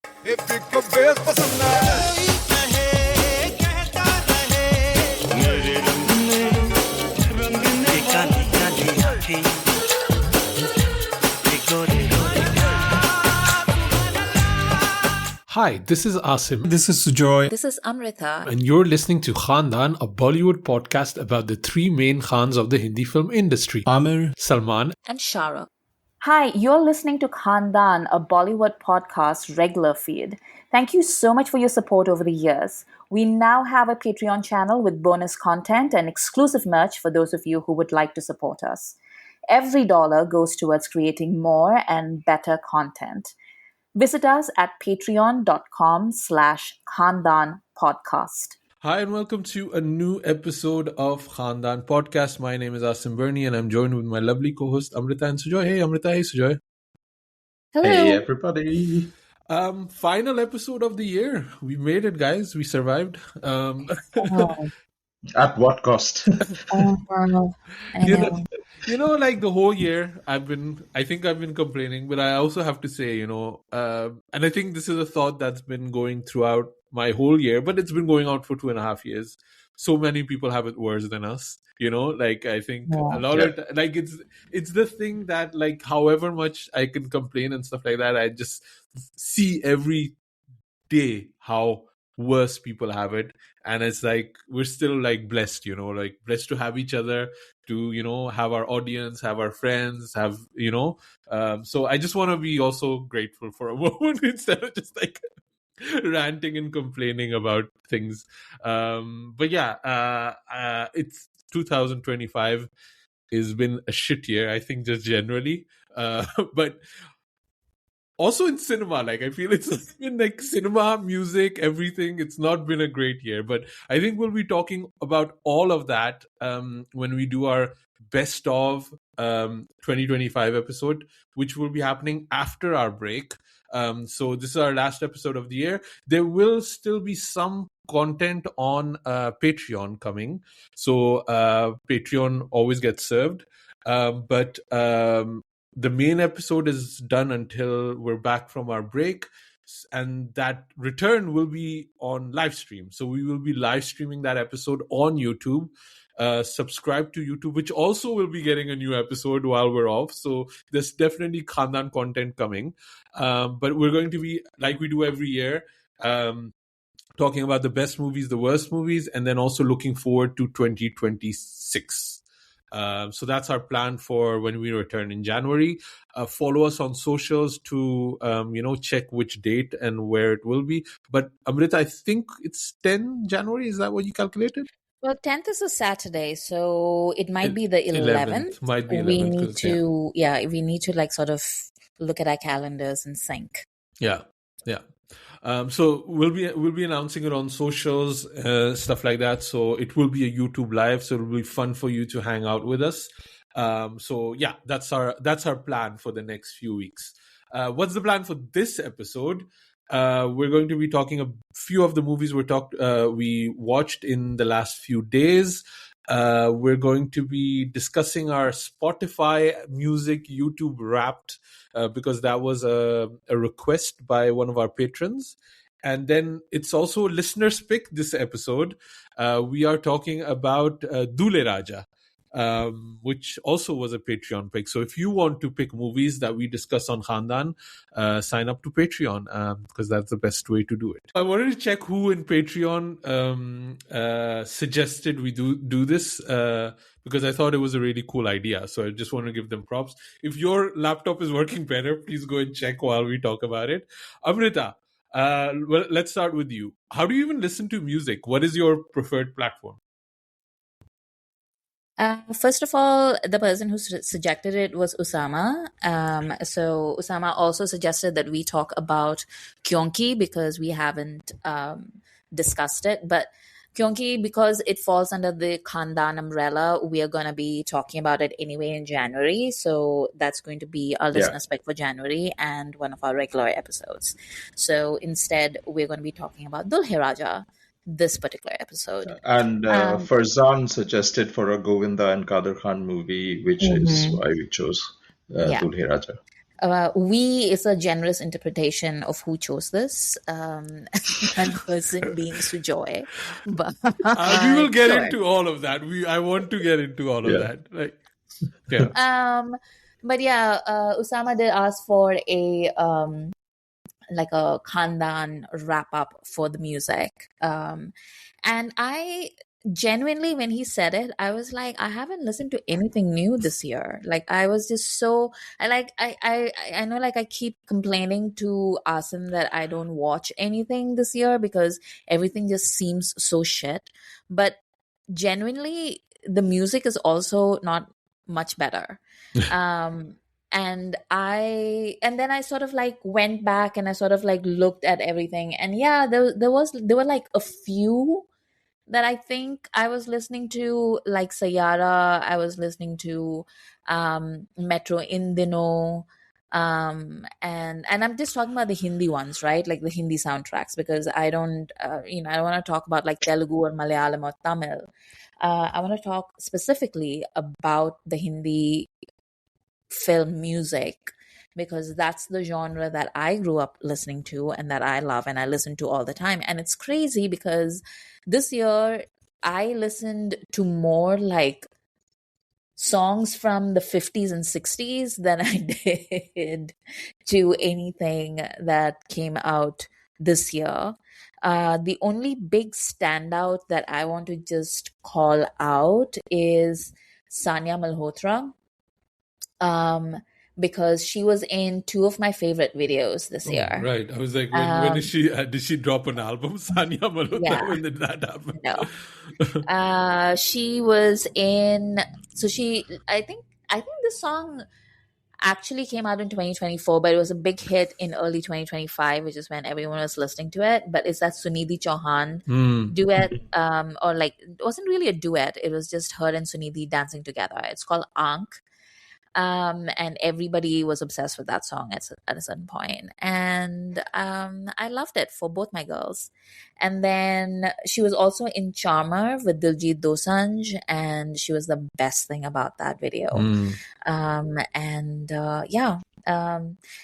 Hi, this is Asim. This is Sujoy. This is Amrita. And you're listening to Khandan, a Bollywood podcast about the three main Khans of the Hindi film industry. Amir, Salman, and Shara. Hi, you're listening to Khandan, a Bollywood podcast regular feed. Thank you so much for your support over the years. We now have a Patreon channel with bonus content and exclusive merch for those of you who would like to support us. Every dollar goes towards creating more and better content. Visit us at patreon.com/Khandan podcast. Hi and welcome to a new episode of Khandan Podcast. My name is Asim Bernie and I'm joined with my lovely co-host Amrita and Sujoy. Hey Amrita, hey Sujoy. Hello. Hey everybody. Final episode of the year. We made it, guys. We survived. At what cost? You know, like the whole year, I think I've been complaining, but I also have to say, and I think this is a thought that's been going throughout my whole year, but it's been going out for 2.5 years. So many people have it worse than us, like I think a lot of like, it's the thing that like, however much I can complain and stuff like that, I just see every day how worse people have it. And it's like, we're still like blessed, like blessed to have each other, to, have our audience, have our friends, have, so I just want to be also grateful for a moment instead of just like ranting and complaining about things. But yeah, it's 2025 has been a shit year, I think, just generally. But also in cinema, like I feel it's been like cinema, music, everything. It's not been a great year, but I think we'll be talking about all of that when we do our best of 2025 episode, which will be happening after our break. So this is our last episode of the year. There will still be some content on Patreon coming. So Patreon always gets served. But the main episode is done until we're back from our break. And that return will be on live stream. So we will be live streaming that episode on YouTube. Subscribe to YouTube, which also will be getting a new episode while we're off. So there's definitely Khandan content coming. But we're going to be, like we do every year, talking about the best movies, the worst movies, and then also looking forward to 2026. So that's our plan for when we return in January. Follow us on socials to, check which date and where it will be. But Amrita, I think it's 10 January. Is that what you calculated? Well, 10th is a Saturday, so it might be the 11th. Might be 11th. We need to like sort of look at our calendars and sync. Yeah. So we'll be announcing it on socials, stuff like that. So it will be a YouTube live. So it'll be fun for you to hang out with us. So yeah, that's our plan for the next few weeks. What's the plan for this episode? We're going to be talking a few of the movies we watched in the last few days. We're going to be discussing our Spotify music YouTube Wrapped, because that was a request by one of our patrons. And then it's also listeners' pick this episode. We are talking about Dulhe Raja, which also was a Patreon pick. So if you want to pick movies that we discuss on Khandan, sign up to Patreon, because that's the best way to do it. I wanted to check who in Patreon suggested we do this, because I thought it was a really cool idea. So I just want to give them props. If your laptop is working better, please go and check while we talk about it. Amrita, well, let's start with you. How do you even listen to music? What is your preferred platform? First of all, the person who suggested it was Usama. So Usama also suggested that we talk about Kyonki because we haven't discussed it. But Kyonki, because it falls under the Khandan umbrella, we are going to be talking about it anyway in January. So that's going to be our listeners' pick for January and one of our regular episodes. So instead, we're going to be talking about Dulhe Raja this particular episode. And Farzan suggested for a Govinda and Kadir Khan movie, which is why we chose Dulhe Raja. we is a generous interpretation of who chose this. One person being Sujoy. But We will get sure. into all of that. I want to get into all of Yeah. that. Like, yeah. But yeah, Usama did ask for a like a Khandan wrap up for the music. And I genuinely, when he said it, I was like, I haven't listened to anything new this year. Like, I was just so I know, like, I keep complaining to Asim that I don't watch anything this year because everything just seems so shit. But genuinely, the music is also not much better. And then I sort of like went back and I sort of like looked at everything, and yeah, there were like a few that I think I was listening to, like Sayara. I was listening to Metro Indino, and I'm just talking about the Hindi ones, right? Like the Hindi soundtracks, because I don't I don't want to talk about like Telugu or Malayalam or Tamil. I want to talk specifically about the Hindi film music, because that's the genre that I grew up listening to and that I love and I listen to all the time. And it's crazy because this year I listened to more like songs from the 50s and 60s than I did to anything that came out this year. The only big standout that I want to just call out is Sanya Malhotra. Because she was in two of my favorite videos this year. Right. I was like, when is she? Did she drop an album, Sanya Malhotra? Yeah. When did that happen? No. She was in. So I think this song actually came out in 2024, but it was a big hit in early 2025, which is when everyone was listening to it. But it's that Sunidhi Chauhan duet, or like, it wasn't really a duet. It was just her and Sunidhi dancing together. It's called Ankh. And everybody was obsessed with that song at a certain point. And I loved it for both my girls. And then she was also in Charmer with Diljit Dosanjh, and she was the best thing about that video. And then there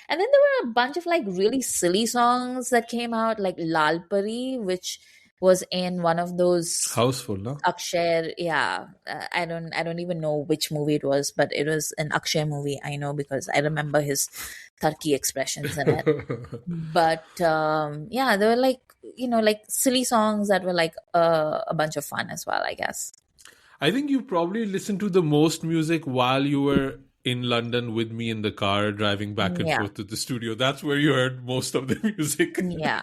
were a bunch of like really silly songs that came out, like Lal Pari, which was in one of those Houseful, no? Akshay, yeah. I don't even know which movie it was, but it was an Akshay movie. I know because I remember his Turkey expressions in it. But yeah, there were like, like silly songs that were like a bunch of fun as well, I guess. I think you probably listened to the most music while you were in London with me in the car driving back and forth to the studio. That's where you heard most of the music. Yeah.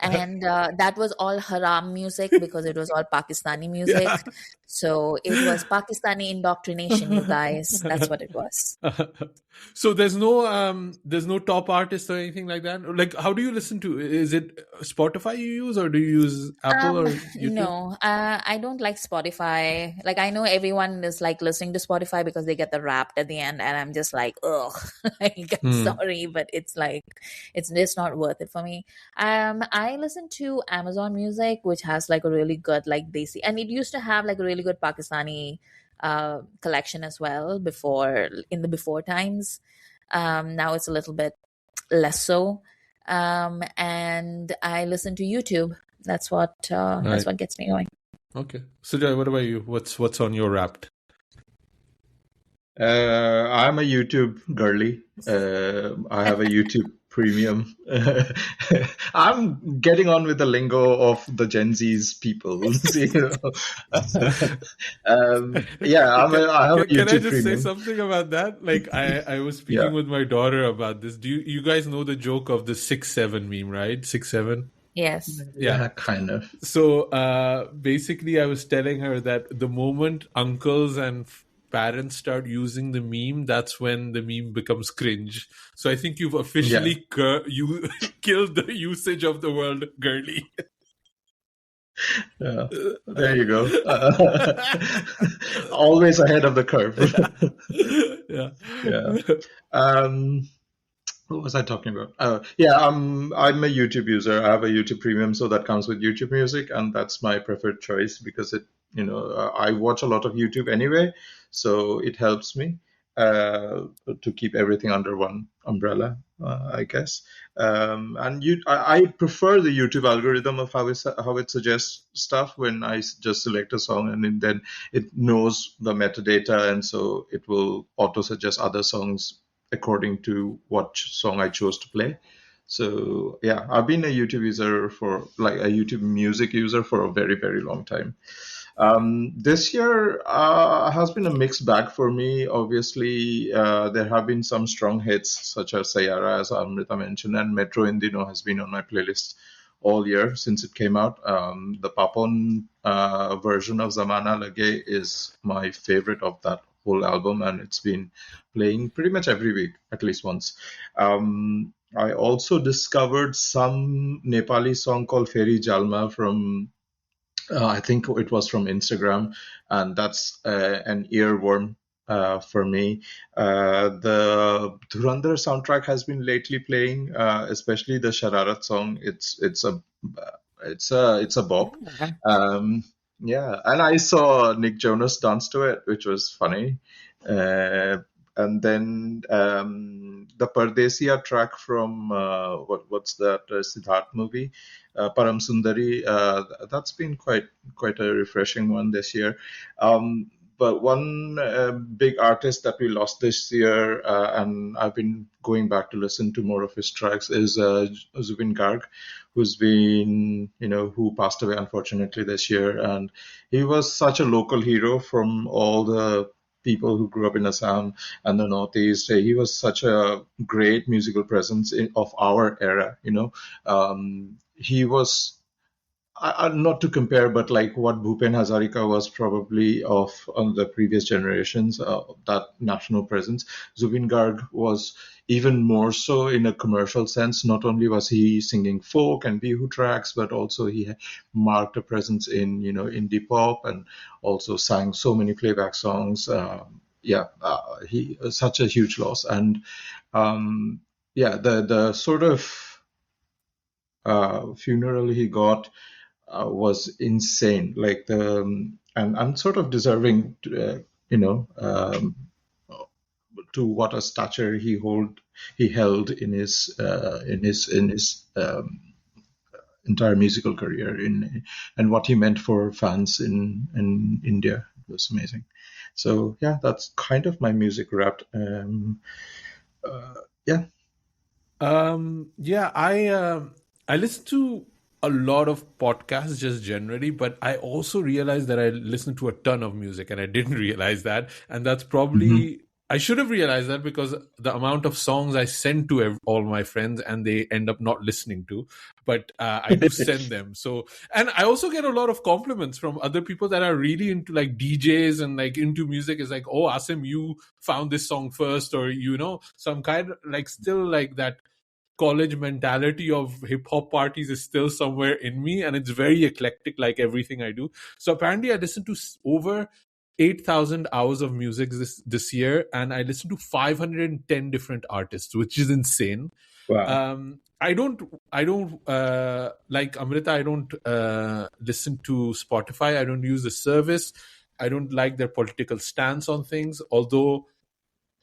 And that was all haram music because it was all Pakistani music. Yeah. So it was Pakistani indoctrination, you guys. That's what it was. So there's no top artist or anything like that? Like, how do you listen to? Is it Spotify you use, or do you use Apple or YouTube? No, I don't like Spotify. Like, I know everyone is like listening to Spotify because they get the Wrapped at the end, and I'm just like, ugh. Like, I'm sorry, but it's like it's just not worth it for me. I listen to Amazon Music, which has like a really good like desi, and it used to have like a really good Pakistani collection as well in the before times. Now it's a little bit less so. And I listen to YouTube. That's what gets me going. Okay, Sujoy, what about you? What's on your Wrapped? I'm a YouTube girly. I have a YouTube Premium. I'm getting on with the lingo of the Gen Z's people. I have a YouTube Can I just Premium. say something about that? Like, I was speaking with my daughter about this. Do you guys know the joke of the 6'7" meme, right? 6'7". Yes. Yeah, kind of. So basically, I was telling her that the moment uncles and parents start using the meme, that's when the meme becomes cringe. So I think you've officially you killed the usage of the word girly. Yeah, there you go. Always ahead of the curve. Yeah. What was I talking about? I'm a YouTube user. I have a YouTube Premium, so that comes with YouTube Music, and that's my preferred choice because I watch a lot of YouTube anyway, so it helps me. to keep everything under one umbrella, I guess. I prefer the YouTube algorithm of how it suggests stuff when I just select a song, and then it knows the metadata, and so it will auto suggest other songs according to what song I chose to play. So yeah, I've been a YouTube music user for a very, very long time. This year has been a mixed bag for me. Obviously, there have been some strong hits such as Sayara, as Amrita mentioned, and Metro Indino has been on my playlist all year since it came out. The Papon version of Zamana Lage is my favorite of that whole album, and it's been playing pretty much every week, at least once. I also discovered some Nepali song called Feri Jalma from I think it was from Instagram, and that's an earworm for me. The Dhurandhar soundtrack has been lately playing, especially the Shararat song. It's a bop. Um, yeah, and I saw Nick Jonas dance to it, which was funny. Uh, and then the Pardesiya track from what's that Siddharth movie, Param Sundari. That's been quite a refreshing one this year. But one big artist that we lost this year, and I've been going back to listen to more of his tracks, is Zubin Garg, who passed away unfortunately this year. And he was such a local hero from all the people who grew up in Assam and the Northeast. He was such a great musical presence of our era, he was not to compare, but like what Bhupen Hazarika was probably of on the previous generations, that national presence. Zubin Garg was even more so in a commercial sense. Not only was he singing folk and bihu tracks, but also he marked a presence in indie pop, and also sang so many playback songs. He such a huge loss, and the sort of funeral he got was insane. Like and sort of deserving, to what a stature he held in his entire musical career, and what he meant for fans in India. It was amazing. So yeah, that's kind of my music wrapped. I listen to a lot of podcasts just generally, but I also realized that I listen to a ton of music, and I didn't realize that. And that's probably, I should have realized that, because the amount of songs I send to all my friends and they end up not listening to, but I do send them. So, and I also get a lot of compliments from other people that are really into like DJs and like into music. Is like, oh, Asim, you found this song first, or some kind of like still like that college mentality of hip hop parties is still somewhere in me, and it's very eclectic, like everything I do. So apparently I listened to over 8,000 hours of music this year, and I listened to 510 different artists, which is insane. Wow. I don't like Amrita. I don't listen to Spotify. I don't use the service. I don't like their political stance on things, although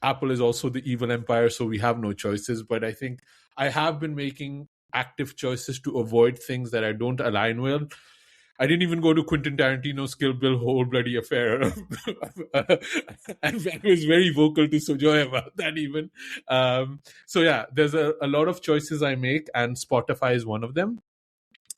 Apple is also the evil empire, so we have no choices. But I think I have been making active choices to avoid things that I don't align with. I didn't even go to Quentin Tarantino's Kill Bill whole bloody affair. And I was very vocal to Sujoy about that even. So yeah, there's a lot of choices I make, and Spotify is one of them.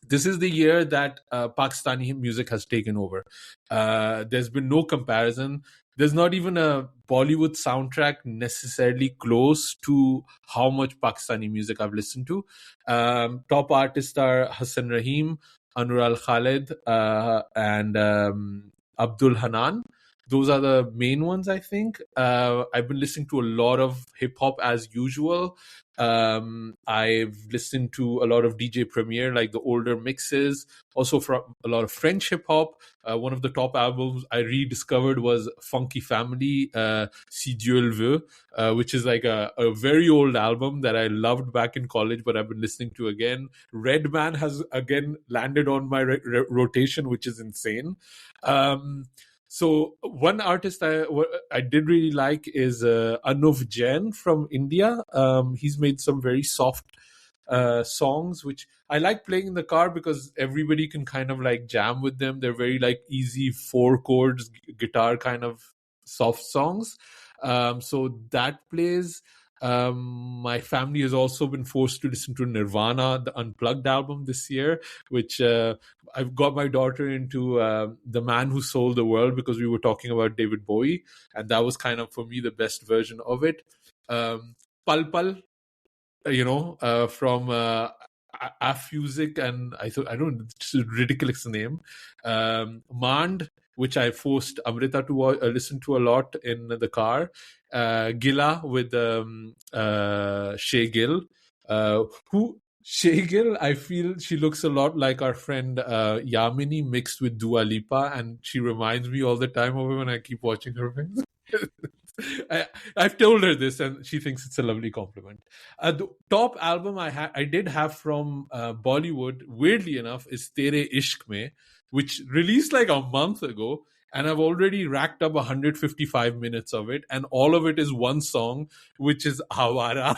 This is the year that Pakistani music has taken over. There's been no comparison. There's not even a Bollywood soundtrack necessarily close to how much Pakistani music I've listened to. Top artists are Hassan Rahim, Anur Al Khalid, and Abdul Hanan. Those are the main ones, I think. I've been listening to a lot of hip hop as usual. I've listened to a lot of DJ Premier, like the older mixes, also from a lot of French hip hop. One of the top albums I rediscovered was Funky Family, Si Dieu le veut, which is like a very old album that I loved back in college, but I've been listening to again. Redman has again landed on my rotation, which is insane. So one artist I did really like is Anuv Jain from India. He's made some very soft songs, which I like playing in the car because everybody can kind of like jam with them. They're very like easy 4 chords guitar kind of soft songs. So that plays. My family has also been forced to listen to Nirvana, the Unplugged album this year, which I've got my daughter into The Man Who Sold the World because we were talking about David Bowie, and that was kind of for me the best version of it. Pal Pal, from Affusic, and I don't know, it's a ridiculous name. Mand, which I forced Amrita to listen to a lot in the car. Gila with Shay Gill, who Shay Gill, I feel she looks a lot like our friend Yamini mixed with Dua Lipa, and she reminds me all the time of her when I keep watching her things. I've told her this, and she thinks it's a lovely compliment. The top album I did have from Bollywood, weirdly enough, is Tere Ishq Mein, which released like a month ago, and I've already racked up 155 minutes of it, and all of it is one song, which is Awara,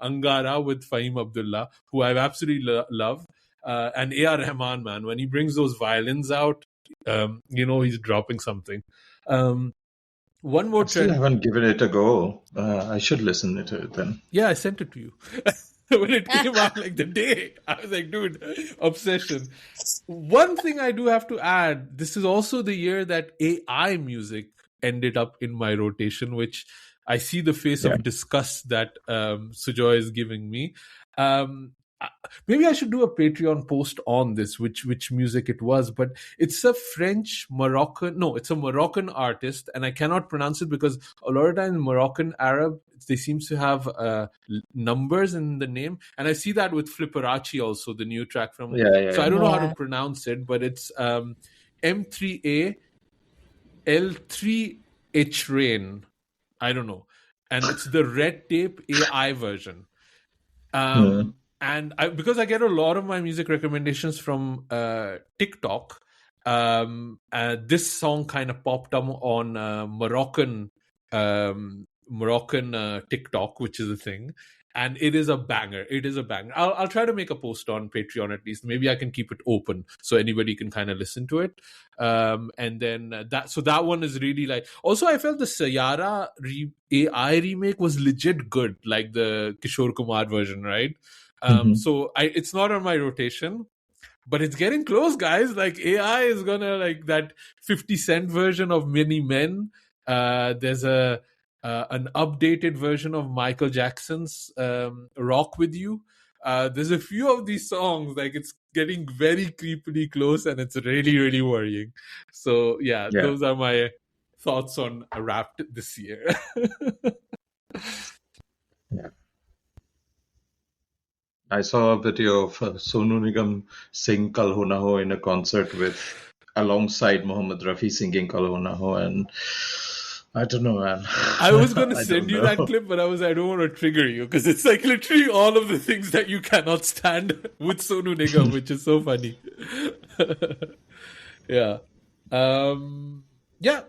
Angara with Fahim Abdullah, who I absolutely love, and A.R. Rahman, man, when he brings those violins out, he's dropping something. One more I still haven't given it a go. I should listen to it then. Yeah, I sent it to you. When it came out, like the day, I was like, dude, obsession. One thing I do have to add, this is also the year that AI music ended up in my rotation, which I see the face of disgust that Sujoy is giving me. Maybe I should do a Patreon post on this, which music it was, but it's a it's a Moroccan artist, and I cannot pronounce it because a lot of times Moroccan Arab, they seem to have numbers in the name, and I see that with Flipperachi also, the new track from. So I don't know how to pronounce it, but it's M3A L3H Rain. I don't know, and it's the Red Tape AI version. And because I get a lot of my music recommendations from TikTok, this song kind of popped up on Moroccan TikTok, which is a thing, and it is a banger. It is a banger. I'll try to make a post on Patreon at least. Maybe I can keep it open so anybody can kind of listen to it. And then that one is really like. Also, I felt the Sayara AI remake was legit good, like the Kishore Kumar version, right? So it's not on my rotation, but it's getting close, guys. Like AI is gonna like that 50 Cent version of Many Men. There's an updated version of Michael Jackson's Rock With You. There's a few of these songs, like it's getting very creepily close, and it's really, really worrying. So those are my thoughts on Wrapped this year. I saw a video of Sonu Nigam sing Kal Ho Na Ho in a concert alongside Mohammed Rafi singing Kal Ho Na Ho, and I don't know, man. I was going to send you that clip, but I don't want to trigger you because it's like literally all of the things that you cannot stand with Sonu Nigam, which is so funny.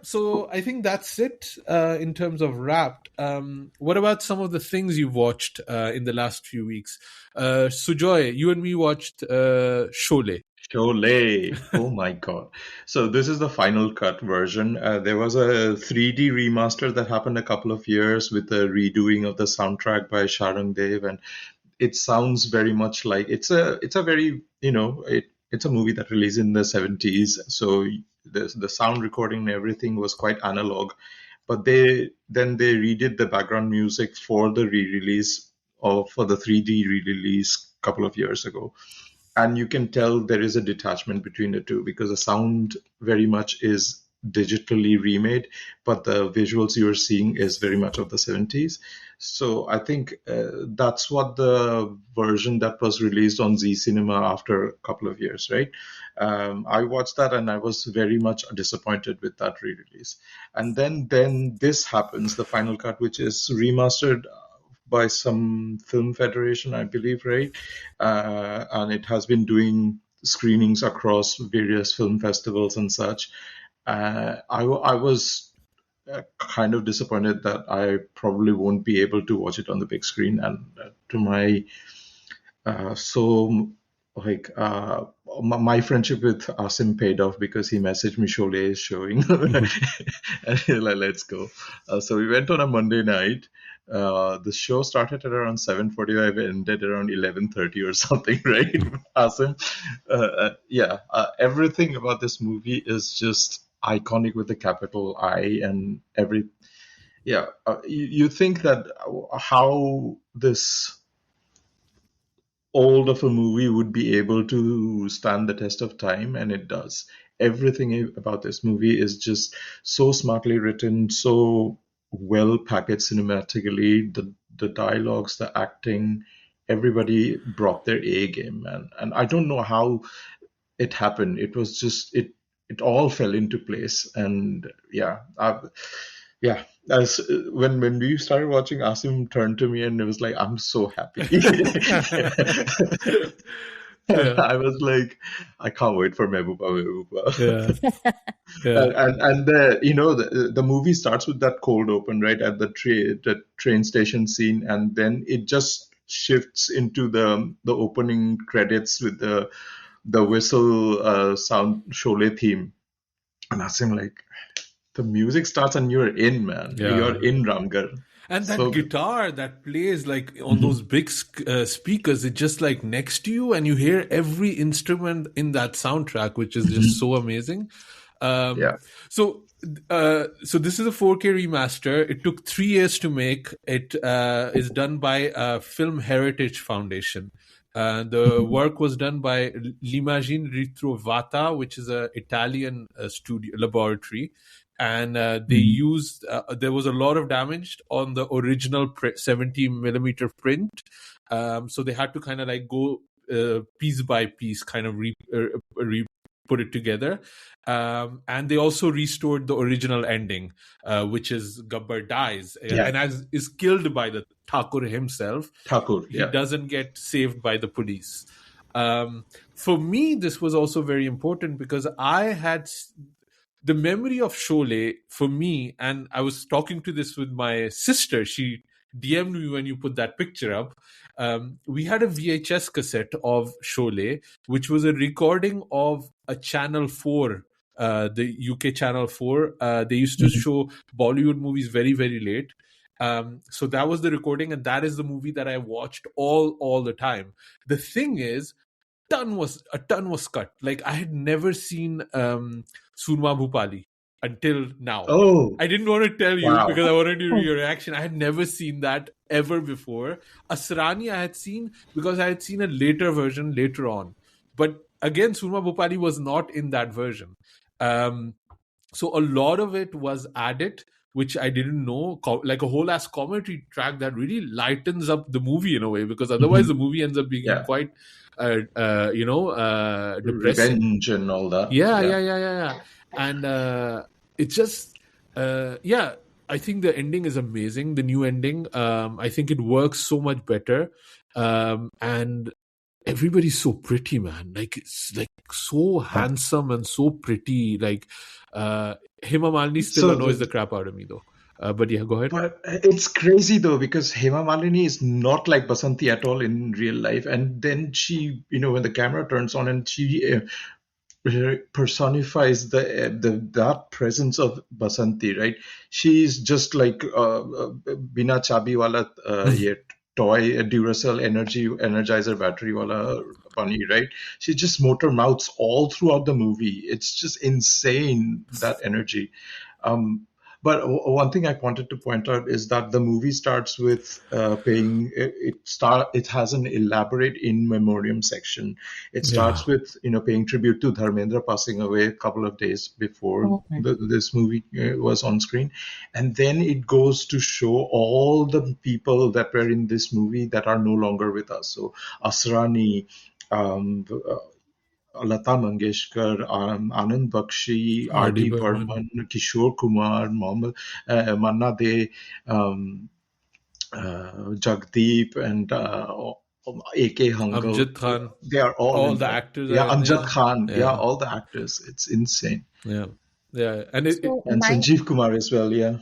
So I think that's it in terms of Wrapped. What about some of the things you've watched in the last few weeks? Sujoy, you and me watched Sholay. Sholay. Oh my God. So this is the final cut version. There was a 3D remaster that happened a couple of years with the redoing of the soundtrack by Sharang Dev, and it sounds very much like it's a very, it's a movie that released in the 70s. So the sound recording and everything was quite analog, but they redid the background music for the re-release for the 3D re-release a couple of years ago. And you can tell there is a detachment between the two because the sound very much is digitally remade, but the visuals you're seeing is very much of the 70s. So I think that's what the version that was released on Z Cinema after a couple of years, right? I watched that and I was very much disappointed with that re-release. And then this happens, the final cut, which is remastered by some film federation, I believe, right? And it has been doing screenings across various film festivals and such. I was kind of disappointed that I probably won't be able to watch it on the big screen. And to my so like my friendship with Asim paid off because he messaged me Sholay is showing, and he's like, let's go. So we went on a Monday night. The show started at around 7:45 and ended around 11:30 or something, right? Asim, everything about this movie is just iconic with the capital I, and you think that how this old of a movie would be able to stand the test of time, and it does. Everything about this movie is just so smartly written, so well packaged cinematically. The dialogues, the acting, everybody brought their A game, and I don't know how it happened. It was just it all fell into place, and yeah. As when we started watching, Asim turned to me and it was like, "I'm so happy." Yeah. I was like, "I can't wait for Mehbooba." Yeah. Yeah. And the movie starts with that cold open right at the train station scene, and then it just shifts into the opening credits with the whistle sound Sholay theme, and Asim like, the music starts and you're in, man. Yeah. You're in Ramgarh. And that So good. guitar that plays like on those big speakers, it's just like next to you, and you hear every instrument in that soundtrack, which is just so amazing. Yeah. So this is a 4K remaster. It took 3 years to make. It is done by Film Heritage Foundation. The work was done by L'Imagine Ritrovata, which is an Italian studio laboratory. And they used, there was a lot of damage on the original 70 millimeter print. So they had to kind of like go piece by piece, kind of put it together. And they also restored the original ending, which is Gabbar dies and is killed by the Thakur himself. He doesn't get saved by the police. For me, this was also very important because I had the memory of Sholay for me, and I was talking to this with my sister. She DM'd me when you put that picture up. We had a VHS cassette of Sholay, which was a recording of a Channel 4, the UK Channel 4. They used to show Bollywood movies very, very late. So that was the recording, and that is the movie that I watched all the time. The thing is, a ton was cut. Like I had never seen Surma Bhupali until now. Oh, I didn't want to tell you because I wanted to hear your reaction. I had never seen that ever before. Asrani I had seen because I had seen a later version later on. But again, Surma Bhupali was not in that version. So a lot of it was added, which I didn't know, like a whole ass commentary track that really lightens up the movie in a way, because otherwise the movie ends up being quite depressing. Revenge and all that. Yeah. And it's just, I think the ending is amazing. The new ending, I think it works so much better. And everybody's so pretty, man. Like, it's like so handsome and so pretty. Like, Hema Malini still annoys the crap out of me, though. But yeah, go ahead. But it's crazy though, because Hema Malini is not like Basanti at all in real life. And then she, when the camera turns on and she personifies that presence of Basanti, right? She's just like Bina Chabi wala toy, a Duracell energizer battery wala bunny, right? She just motor mouths all throughout the movie. It's just insane, that energy. But one thing I wanted to point out is that the movie starts with it has an elaborate in memoriam section. It starts with paying tribute to Dharmendra passing away a couple of days before this movie was on screen, and then it goes to show all the people that were in this movie that are no longer with us. So Asrani, Lata Mangeshkar, Anand Bakshi, R.D. Burman, Kishore Kumar, Mohammed Manna De, Jagdeep, and A.K. Hangal. Amjad Khan. They are all the actors. Yeah, Amjad Khan. Yeah, all the actors. It's insane. Yeah. Yeah, and So And my Sanjeev Kumar as well, yeah.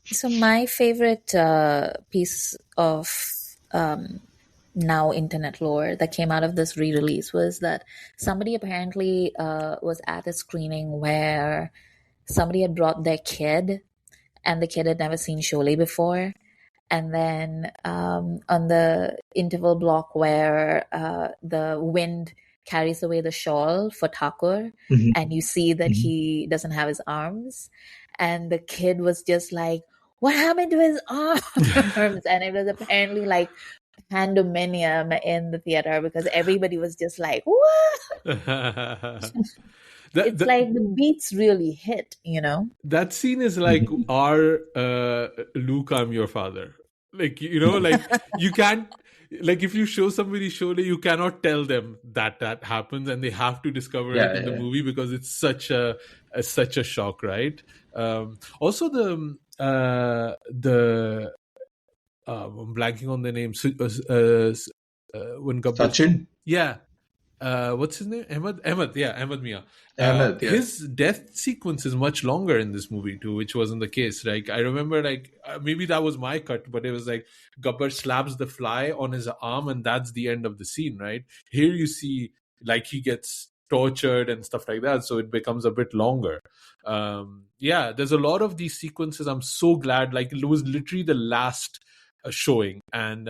so my favorite piece of now internet lore that came out of this re-release was that somebody apparently was at a screening where somebody had brought their kid, and the kid had never seen Sholay before. And then on the interval block where the wind carries away the shawl for Thakur, Mhm. and you see that Mhm. he doesn't have his arms, and the kid was just like, "What happened to his arms?" And it was apparently like pandemonium in the theater because everybody was just like, "What?" that, It's that like the beats really hit, you know? that scene is like Mhm. our Luke, I'm your father. Like, like you can't, like if you show somebody Sholay, you cannot tell them that happens, and they have to discover it Yeah, in the yeah. movie because it's such a shock, right? Also the I'm blanking on the name. When Gabbar, Sachin? yeah, what's his name? Ahmed, yeah, Ahmed Mia. Ahmed, yeah. His death sequence is much longer in this movie too, which wasn't the case. Like I remember, like maybe that was my cut, but it was like Gabbar slams the fly on his arm, and that's the end of the scene. Right here, you see like he gets tortured and stuff like that, so it becomes a bit longer. Yeah, there's a lot of these sequences. I'm so glad. Like it was literally the last showing, and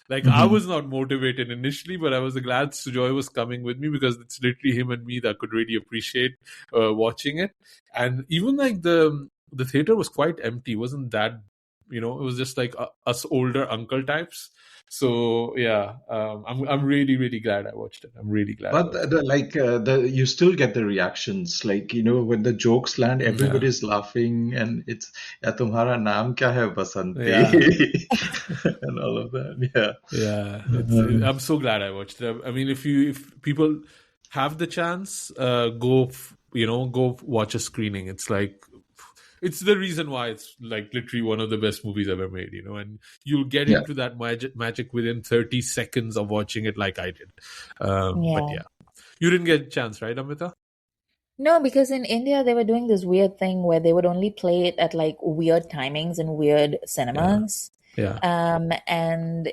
like I Mhm. was not motivated initially, but I was glad Sujoy was coming with me because it's literally him and me that could really appreciate watching it. And even like the theater was quite empty. It wasn't that, it was just like us older uncle types. So yeah, I'm really really glad I watched it. I'm really glad I But watched you still get the reactions, like when the jokes land, it. Yeah, everybody's laughing, and it's "Ya tumhara naam kya hai Basanti," yeah. and all of that. Yeah. Yeah, Um, I'm so glad I watched it. I mean, if people have the chance, go watch a screening. It's like it's the reason why it's like literally one of the best movies ever made. And you'll get yeah. into that magic within 30 seconds of watching it, like I did. But Yeah. yeah, you didn't get a chance, right, Amrita? No, because in India they were doing this weird thing where they would only play it at like weird timings in weird Yeah, cinemas. yeah, And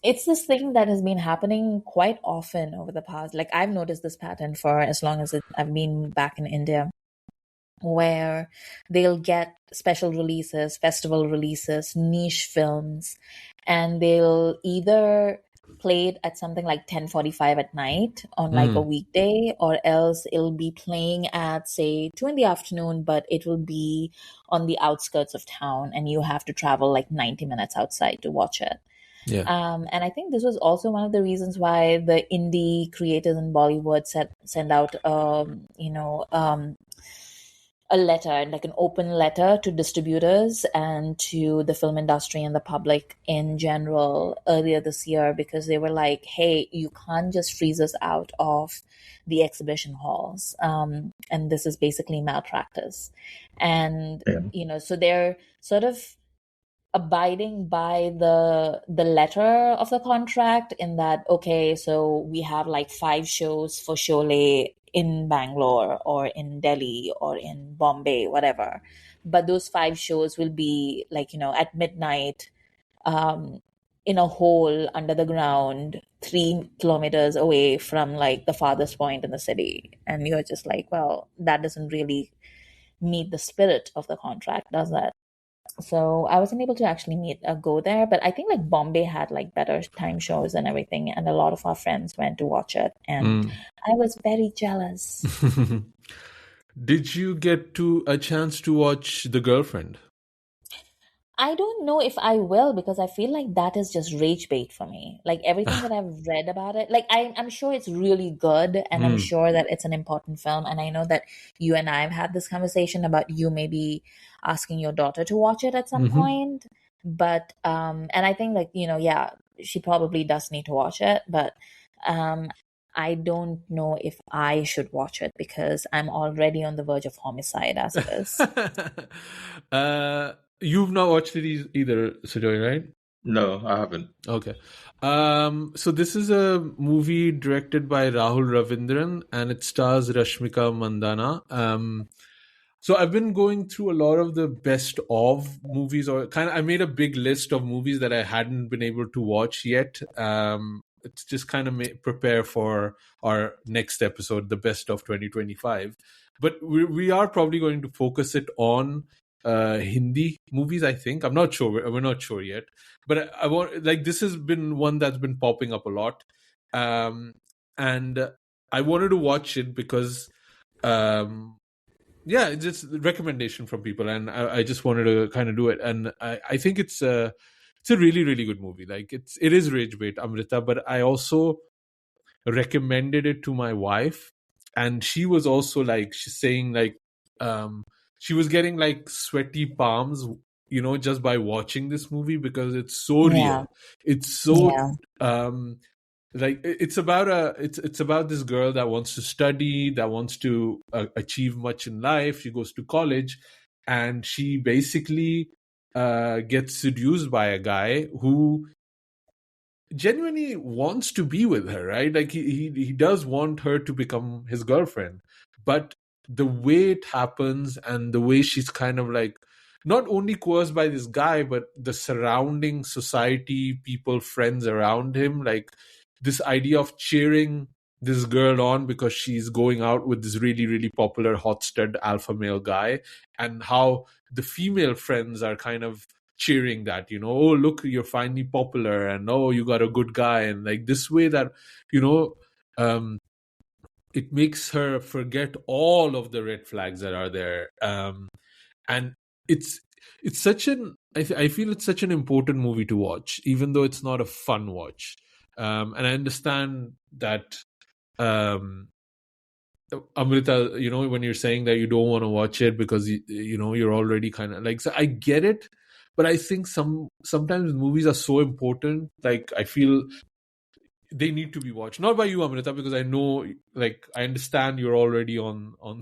it's this thing that has been happening quite often over the past. Like I've noticed this pattern for as long as I've been back in India, where they'll get special releases, festival releases, niche films, and they'll either play it at something like 10:45 at night on like a mm, weekday, or else it'll be playing at say 2 in the afternoon, but it will be on the outskirts of town and you have to travel like 90 minutes outside to watch it. yeah, And I think this was also one of the reasons why the indie creators in Bollywood send out, a letter, like an open letter to distributors and to the film industry and the public in general earlier this year, because they were like, hey, you can't just freeze us out of the exhibition halls. And this is basically malpractice. And, Yeah. so they're sort of abiding by the letter of the contract, in that, okay, so we have like 5 shows for Sholay in Bangalore or in Delhi or in Bombay, whatever, but those 5 shows will be like at midnight, um in a hole under the ground 3 kilometers away from like the farthest point in the city. And you're just like, well, that doesn't really meet the spirit of the contract, does that? So I wasn't able to actually go there, but I think like Bombay had like better time shows and everything, and a lot of our friends went to watch it, and mm. I was very jealous. Did you get to a chance to watch The Girlfriend? I don't know if I will, because I feel like that is just rage bait for me. Like everything that I've read about it, like I'm sure it's really good, and I'm Mm. sure that it's an important film. And I know that you and I have had this conversation about you maybe asking your daughter to watch it at some Hmm. point. But and I think like, yeah, she probably does need to watch it, but um I don't know if I should watch it because I'm already on the verge of homicide as it is. You've not watched it either, Sujoy, right? No, I haven't. Okay. So this is a movie directed by Rahul Ravindran, and it stars Rashmika Mandana. So I've been going through a lot of the best of movies, or kind of, I made a big list of movies that I hadn't been able to watch yet. It's just kind of prepare for our next episode, the best of 2025. But we are probably going to focus it on Hindi movies, I think. I'm not sure. We're not sure yet. But I want, like, this has been one that's been popping up a lot. And I wanted to watch it because yeah, it's just a recommendation from people, and I just wanted to kind of do it. And I think it's a really, really good movie. Like, it is rage bait, Amrita, but I also recommended it to my wife, and she was also like, she's saying like, she was getting like sweaty palms, just by watching this movie, because it's so Yeah. real. It's so Yeah. like, it's about this girl that wants to study, that wants to achieve much in life. She goes to college, and she basically gets seduced by a guy who genuinely wants to be with her, right? Like, he does want her to become his girlfriend, but the way it happens, and the way she's kind of like not only coerced by this guy, but the surrounding society, people, friends around him, like this idea of cheering this girl on because she's going out with this really, really popular hot stud alpha male guy, and how the female friends are kind of cheering that, oh, look, you're finally popular, and oh, you got a good guy, and like this way that, it makes her forget all of the red flags that are there. And it's such an I feel it's such an important movie to watch, even though it's not a fun watch. And I understand that, Amrita, when you're saying that you don't want to watch it because you're already kind of like, so I get it, but I think sometimes movies are so important. Like, I feel they need to be watched, not by you, Amrita, because I know, like, I understand you're already on on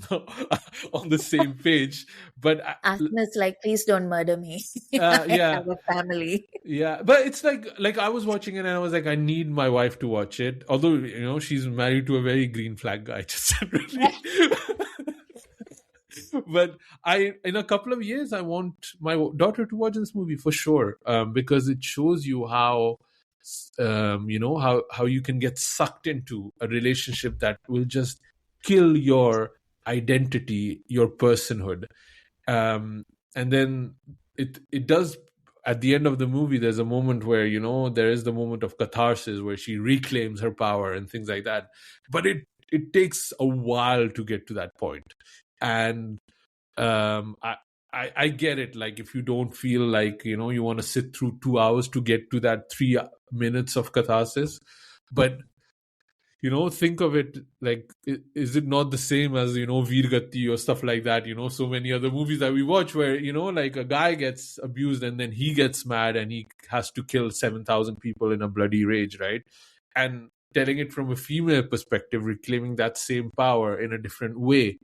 the same page. But Asim is like, please don't murder me. I yeah, have a family. yeah, but it's like I was watching it, and I was like, I need my wife to watch it. Although, she's married to a very green flag guy, just generally. But in a couple of years, I want my daughter to watch this movie for sure, because it shows you how, how you can get sucked into a relationship that will just kill your identity, your personhood. And then it does. At the end of the movie, there's a moment where, there is the moment of catharsis where she reclaims her power and things like that. But it takes a while to get to that point. And I get it. Like, if you don't feel like, you want to sit through 2 hours to get to that 3 minutes of catharsis, but think of it like, is it not the same as, Veer Gati or stuff like that? So many other movies that we watch where, like, a guy gets abused and then he gets mad and he has to kill 7,000 people in a bloody rage, right? And telling it from a female perspective, reclaiming that same power in a different way.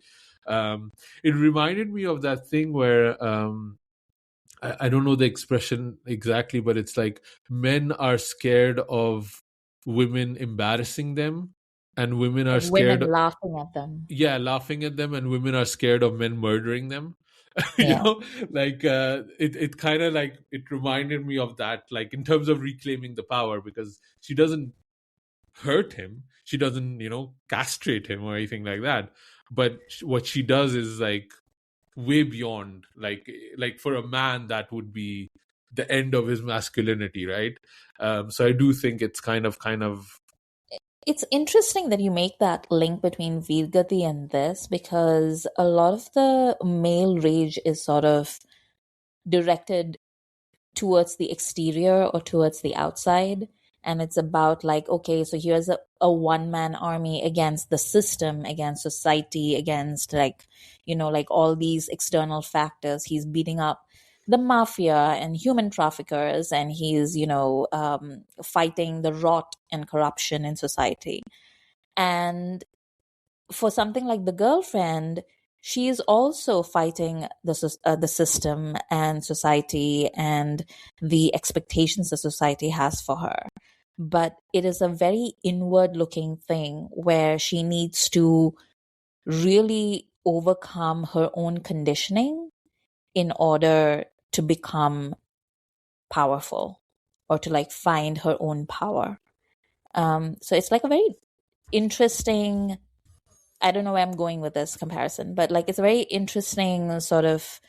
It reminded me of that thing where, I don't know the expression exactly, but it's like men are scared of women embarrassing them, and women are scared. Women laughing at them. Yeah, laughing at them, and women are scared of men murdering them. Yeah. Like, it kind of like, it reminded me of that, like, in terms of reclaiming the power, because she doesn't hurt him, she doesn't castrate him or anything like that, but what she does is like way beyond, like for a man that would be the end of his masculinity, right? So I do think it's kind of It's interesting that you make that link between Veergati and this, because a lot of the male rage is sort of directed towards the exterior or towards the outside. And it's about like, okay, so here's a one-man army against the system, against society, against like, like all these external factors. He's beating up the mafia and human traffickers, and he's, fighting the rot and corruption in society. And for something like The Girlfriend, she is also fighting the system and society and the expectations the society has for her. But it is a very inward looking thing where she needs to really overcome her own conditioning in order to become powerful or to like find her own power. So it's like a very interesting, I don't know where I'm going with this comparison, but like it's a very interesting sort of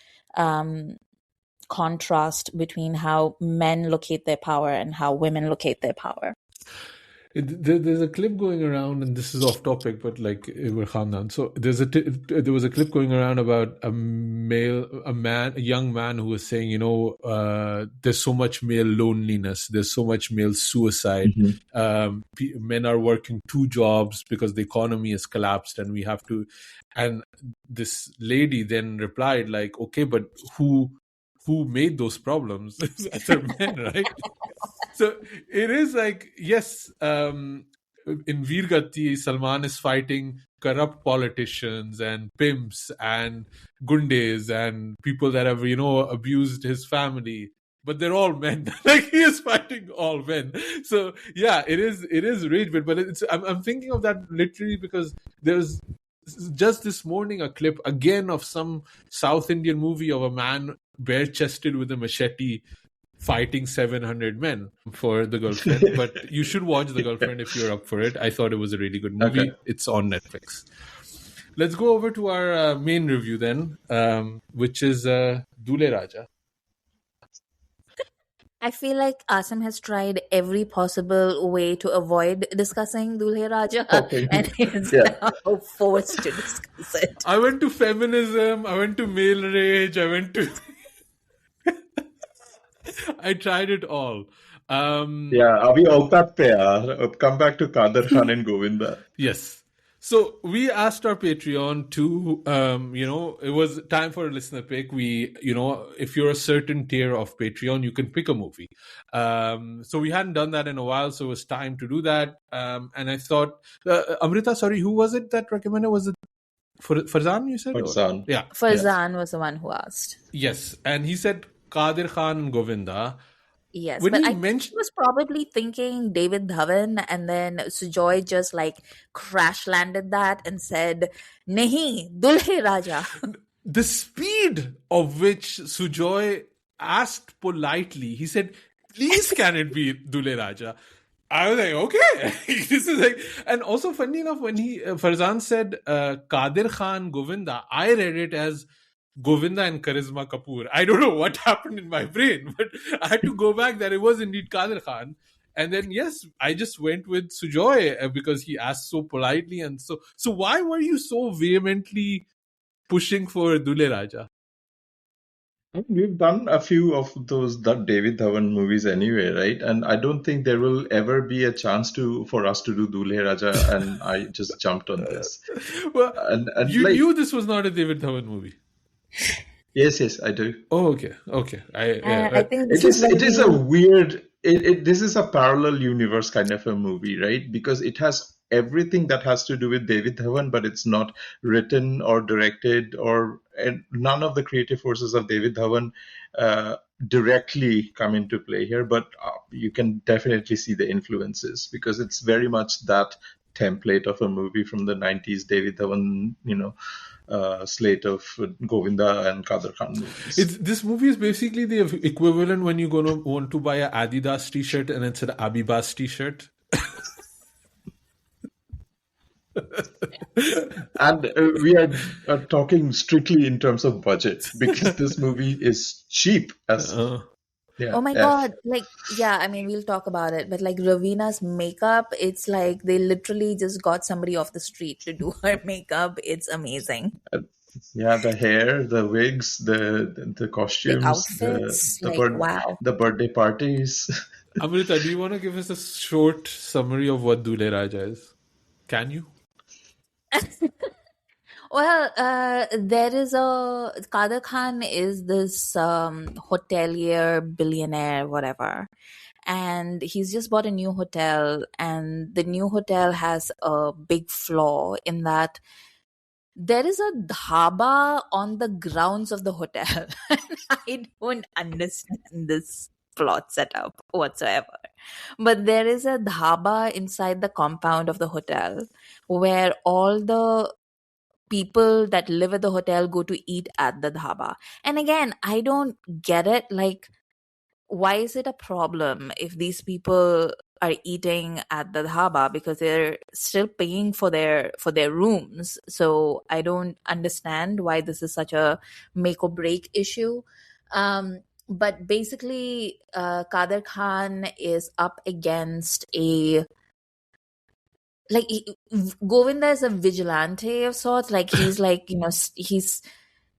contrast between how men locate their power and how women locate their power. There's a clip going around, and this is off topic, but like we're Khandan. So there was a clip going around about a young man who was saying, there's so much male loneliness, there's so much male suicide. Men are working 2 jobs because the economy has collapsed, and we have to. And this lady then replied, like, okay, but who made those problems? They're men, right? So it is like, yes, in Veergati, Salman is fighting corrupt politicians and pimps and gundes and people that have, abused his family. But they're all men. Like, he is fighting all men. So yeah, it is rage bait. But I'm thinking of that literally because there's just this morning a clip again of some South Indian movie of a man bare-chested with a machete fighting 700 men for The Girlfriend. But you should watch The Girlfriend if you're up for it. I thought it was a really good movie. Okay. It's on Netflix. Let's go over to our main review then, which is Dulhe Raja. I feel like Asim has tried every possible way to avoid discussing Dulhe Raja, and he's now forced to discuss it. I went to feminism, I went to male rage, I tried it all. Abhi Aukat pe yaar. Come back to Kader Khan and Govinda. Yes. So we asked our Patreon to, it was time for a listener pick. We, if you're a certain tier of Patreon, you can pick a movie. So we hadn't done that in a while, so it was time to do that. And I thought, Amrita, sorry, who was it that recommended? Was it Farzan, you said? Farzan. Yeah. Farzan was the one who asked. Yes. And he said Kader Khan and Govinda. Yes, but I think he was probably thinking David Dhawan, and then Sujoy just like crash landed that and said, "Nahi, Dulhe Raja." The speed of which Sujoy asked politely, he said, "Please, can it be Dulhe Raja?" I was like, okay. This is like, and also funny enough, when Farzan said Kader Khan Govinda, I read it as Govinda and Charisma Kapoor. I don't know what happened in my brain, but I had to go back that it was indeed Kader Khan. And then, yes, I just went with Sujoy because he asked so politely. And so why were you so vehemently pushing for Dulhe Raja? We've done a few of those David Dhawan movies anyway, right? And I don't think there will ever be a chance for us to do Dulhe Raja, and I just jumped on this. Well, and you knew this was not a David Dhawan movie. Yes, I do. Oh, okay. I think it is a weird. This is a parallel universe kind of a movie, right? Because it has everything that has to do with David Dhawan, but it's not written or directed, and none of the creative forces of David Dhawan directly come into play here. But you can definitely see the influences because it's very much that template of a movie from the 90s, David Dhawan, slate of Govinda and Kader Khan movies. This movie is basically the equivalent when you're going to want to buy an Adidas t-shirt and it's an Abibas t-shirt. And we are talking strictly in terms of budget because this movie is cheap as... Yeah, oh my God. Like, yeah, I mean, we'll talk about it, but like Raveena's makeup, it's like they literally just got somebody off the street to do her makeup. It's amazing. Yeah, the hair, the wigs, the costumes, the outfits, wow. The birthday parties. Amrita, do you want to give us a short summary of what Dulhe Raja is? Can you? Well, there is Kader Khan is this hotelier, billionaire, whatever. And he's just bought a new hotel, and the new hotel has a big flaw in that there is a dhaba on the grounds of the hotel. I don't understand this plot setup whatsoever. But there is a dhaba inside the compound of the hotel where all the people that live at the hotel go to eat at the dhaba. And again, I don't get it. Like, why is it a problem if these people are eating at the dhaba, because they're still paying for their rooms? So I don't understand why this is such a make or break issue. But basically, Kader Khan is up against a, like, Govinda is a vigilante of sorts. Like, he's like, he's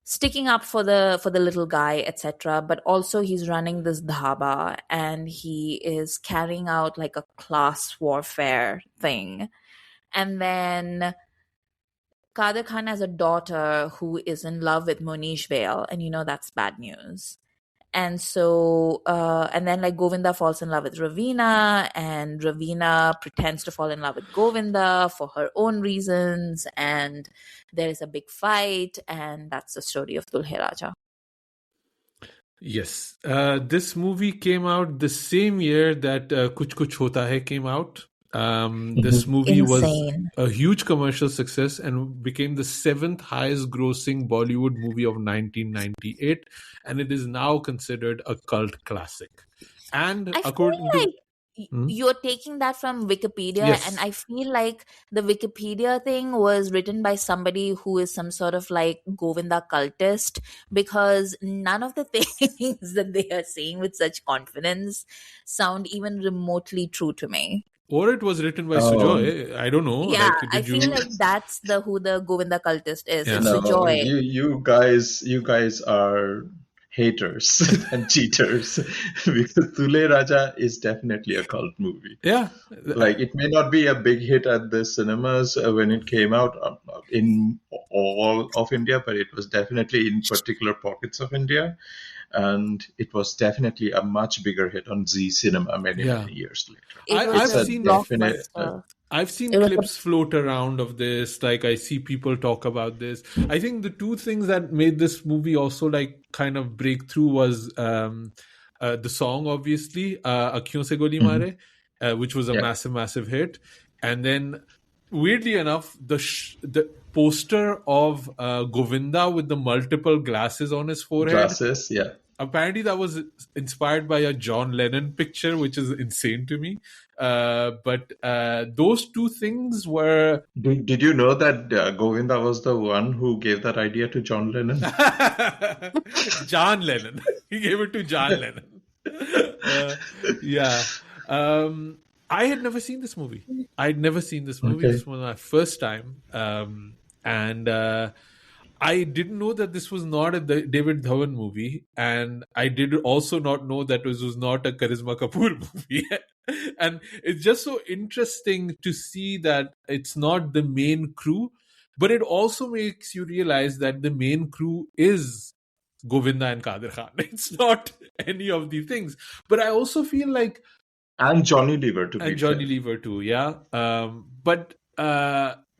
sticking up for the little guy, etc. But also he's running this dhaba, and he is carrying out like a class warfare thing. And then Kader Khan has a daughter who is in love with Monish Bail, and that's bad news. And so, and then like Govinda falls in love with Raveena, and Raveena pretends to fall in love with Govinda for her own reasons, and there is a big fight, and that's the story of Dulhe Raja. Yes. This movie came out the same year that Kuch Kuch Hota Hai came out. This movie was Insane. a huge commercial success and became the 7th highest grossing Bollywood movie of 1998, and it is now considered a cult classic. And I feel according like to you're taking that from Wikipedia, Yes. and I feel like the Wikipedia thing was written by somebody who is some sort of like Govinda cultist, because none of the things that they are saying with such confidence sound even remotely true to me. Or it was written by Sujoy. I don't know. Yeah, Like, I did you? feel like that's who the Govinda cultist is. Yeah. It's No, Sujoy. you guys are haters and cheaters because Dulhe Raja is definitely a cult movie. Yeah. Like, it may not be a big hit at the cinemas when it came out in all of India, but it was definitely in particular pockets of India, and it was definitely a much bigger hit on Z Cinema many years later. It was I've a seen blockbuster. I've seen It was clips float around of this. Like, I see people talk about this. I think the two things that made this movie also like kind of break through was the song, obviously, Akhiyon Se Goli Mare, which was a massive hit. And then, weirdly enough, the poster of Govinda with the multiple glasses on his forehead. Glasses, yeah. Apparently, that was inspired by a John Lennon picture, which is insane to me. But those two things were. Did you know that Govinda was the one who gave that idea to John Lennon? John Lennon. He gave it to John Lennon. Yeah. I had never seen this movie. Okay. This was my first time. And I didn't know that this was not a David Dhawan movie, and I did also not know that this was not a Karisma Kapoor movie. And it's just so interesting to see that it's not the main crew, but it also makes you realize that the main crew is Govinda and Kader Khan. It's not any of these things. But I also feel like... And Johnny Lever, to be fair. And Johnny Lever too, yeah. But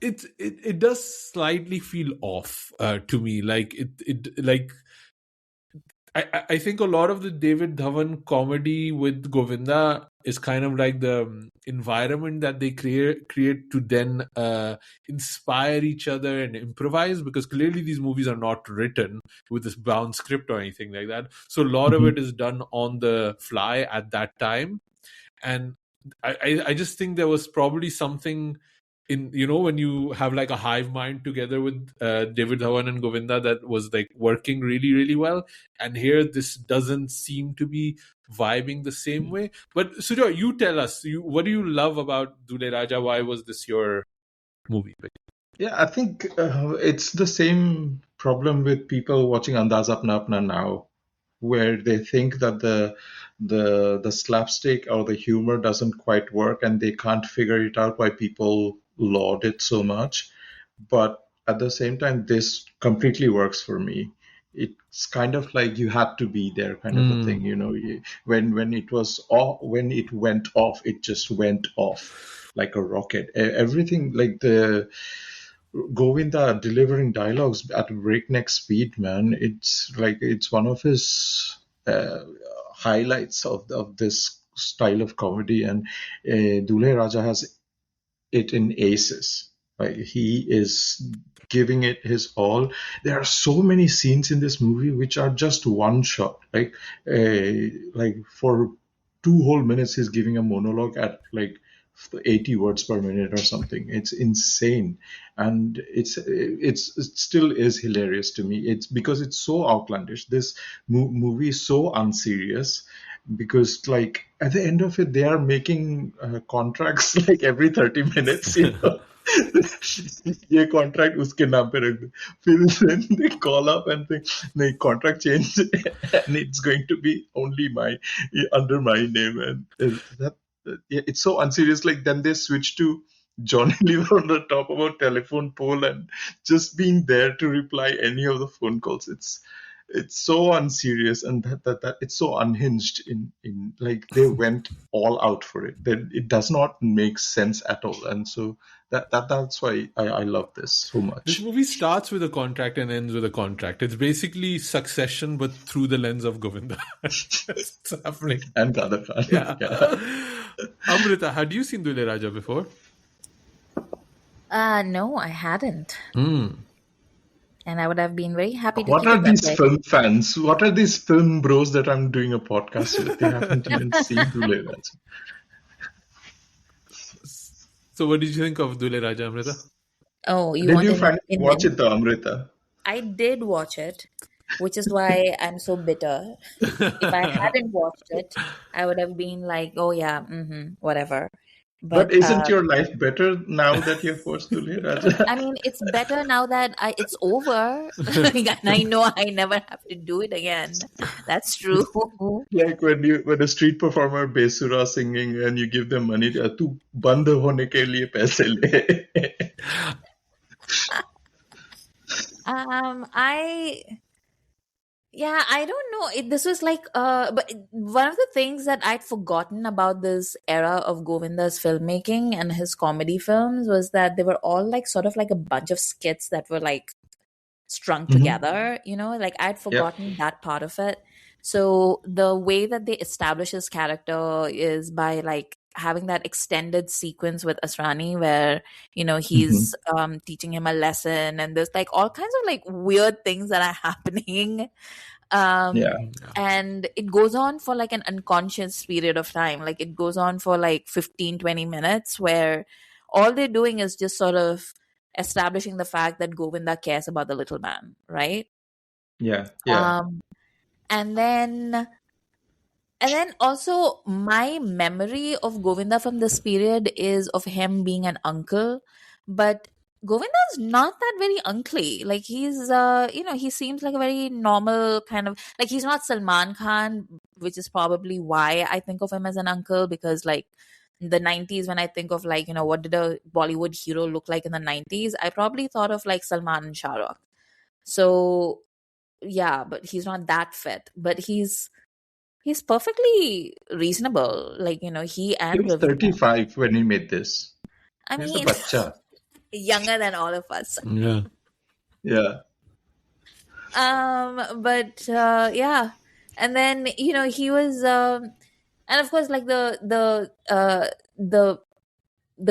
it does slightly feel off to me. Like I think a lot of the David Dhawan comedy with Govinda is kind of like the environment that they create to then inspire each other and improvise, because clearly these movies are not written with this bound script or anything like that. So a lot of it is done on the fly at that time. And I just think there was probably something in, when you have like a hive mind together with David Dhawan and Govinda, that was like working really, really well. And here this doesn't seem to be vibing the same way. But Sujoy, you tell us, what do you love about Dulhe Raja? Why was this your movie pick? Yeah, I think it's the same problem with people watching Andaz Apna Apna now, where they think that the slapstick or the humor doesn't quite work, and they can't figure it out why people laud it so much. But at the same time, this completely works for me. It's kind of like you had to be there, kind of a thing, when it was off, when it went off, it just went off like a rocket. Everything, like Govinda delivering dialogues at breakneck speed, man. It's one of his highlights of this style of comedy, and Dulhe Raja has it in aces. Like, he is giving it his all. There are so many scenes in this movie which are just one shot. Like for 2 whole minutes, he's giving a monologue at like 80 words per minute or something. It's insane, and it still is hilarious to me. It's because it's so outlandish. This movie is so unserious, because like at the end of it they are making contracts like every 30 minutes, you know. ये contract उसके नाम पे रख दो, फिर then they call up and say नहीं, contract change and it's going to be only under my name, and that it's so unserious. Like, then they switch to Johnny Lever on the top of a telephone pole and just being there to reply any of the phone calls. It's so unserious, and that it's so unhinged in like they went all out for it. Then it does not make sense at all, and so that's why I love this so much. This movie starts with a contract and ends with a contract. It's basically Succession, but through the lens of Govinda. It's happening. And Kader Khan. Yeah. Amrita, had you seen Dulhe Raja before? No, I hadn't. And I would have been very happy to. What are these film fans? What are these film bros that I'm doing a podcast with? They haven't even seen Dulhe Raja. So what did you think of Dulhe Raja, Amrita? Oh, Did you watch it though, Amrita? I did watch it, which is why I'm so bitter. If I hadn't watched it, I would have been like, oh yeah, whatever. But isn't your life better now that you've watched Dulhe Raja? I mean, it's better now that it's over. And I know I never have to do it again. That's true. Like when a street performer Besura singing and you give them money, tu band hone ke liye paise le. I don't know. This was like, but one of the things that I'd forgotten about this era of Govinda's filmmaking and his comedy films was that they were all like sort of like a bunch of skits that were like strung together, you know, like I'd forgotten that part of it. So the way that they establish his character is by like having that extended sequence with Asrani where, you know, he's teaching him a lesson, and there's like all kinds of like weird things that are happening. And it goes on for like an unconscious period of time. Like it goes on for like 15-20 minutes where all they're doing is just sort of establishing the fact that Govinda cares about the little man, right? And then also my memory of Govinda from this period is of him being an uncle, but Govinda's not that very uncly. Like he's, you know, he seems like a very normal kind of, like he's not Salman Khan, which is probably why I think of him as an uncle, because like in the 90s, when I think of like, you know, what did a Bollywood hero look like in the 90s? I probably thought of like Salman and Shah Rukh. So yeah, but he's not that fit, but he's perfectly reasonable. Like, you know, he was Raveena. 35 when he made this. I He's mean, a bacha. Younger than all of us. Yeah. And then, you know, he was, and of course, like the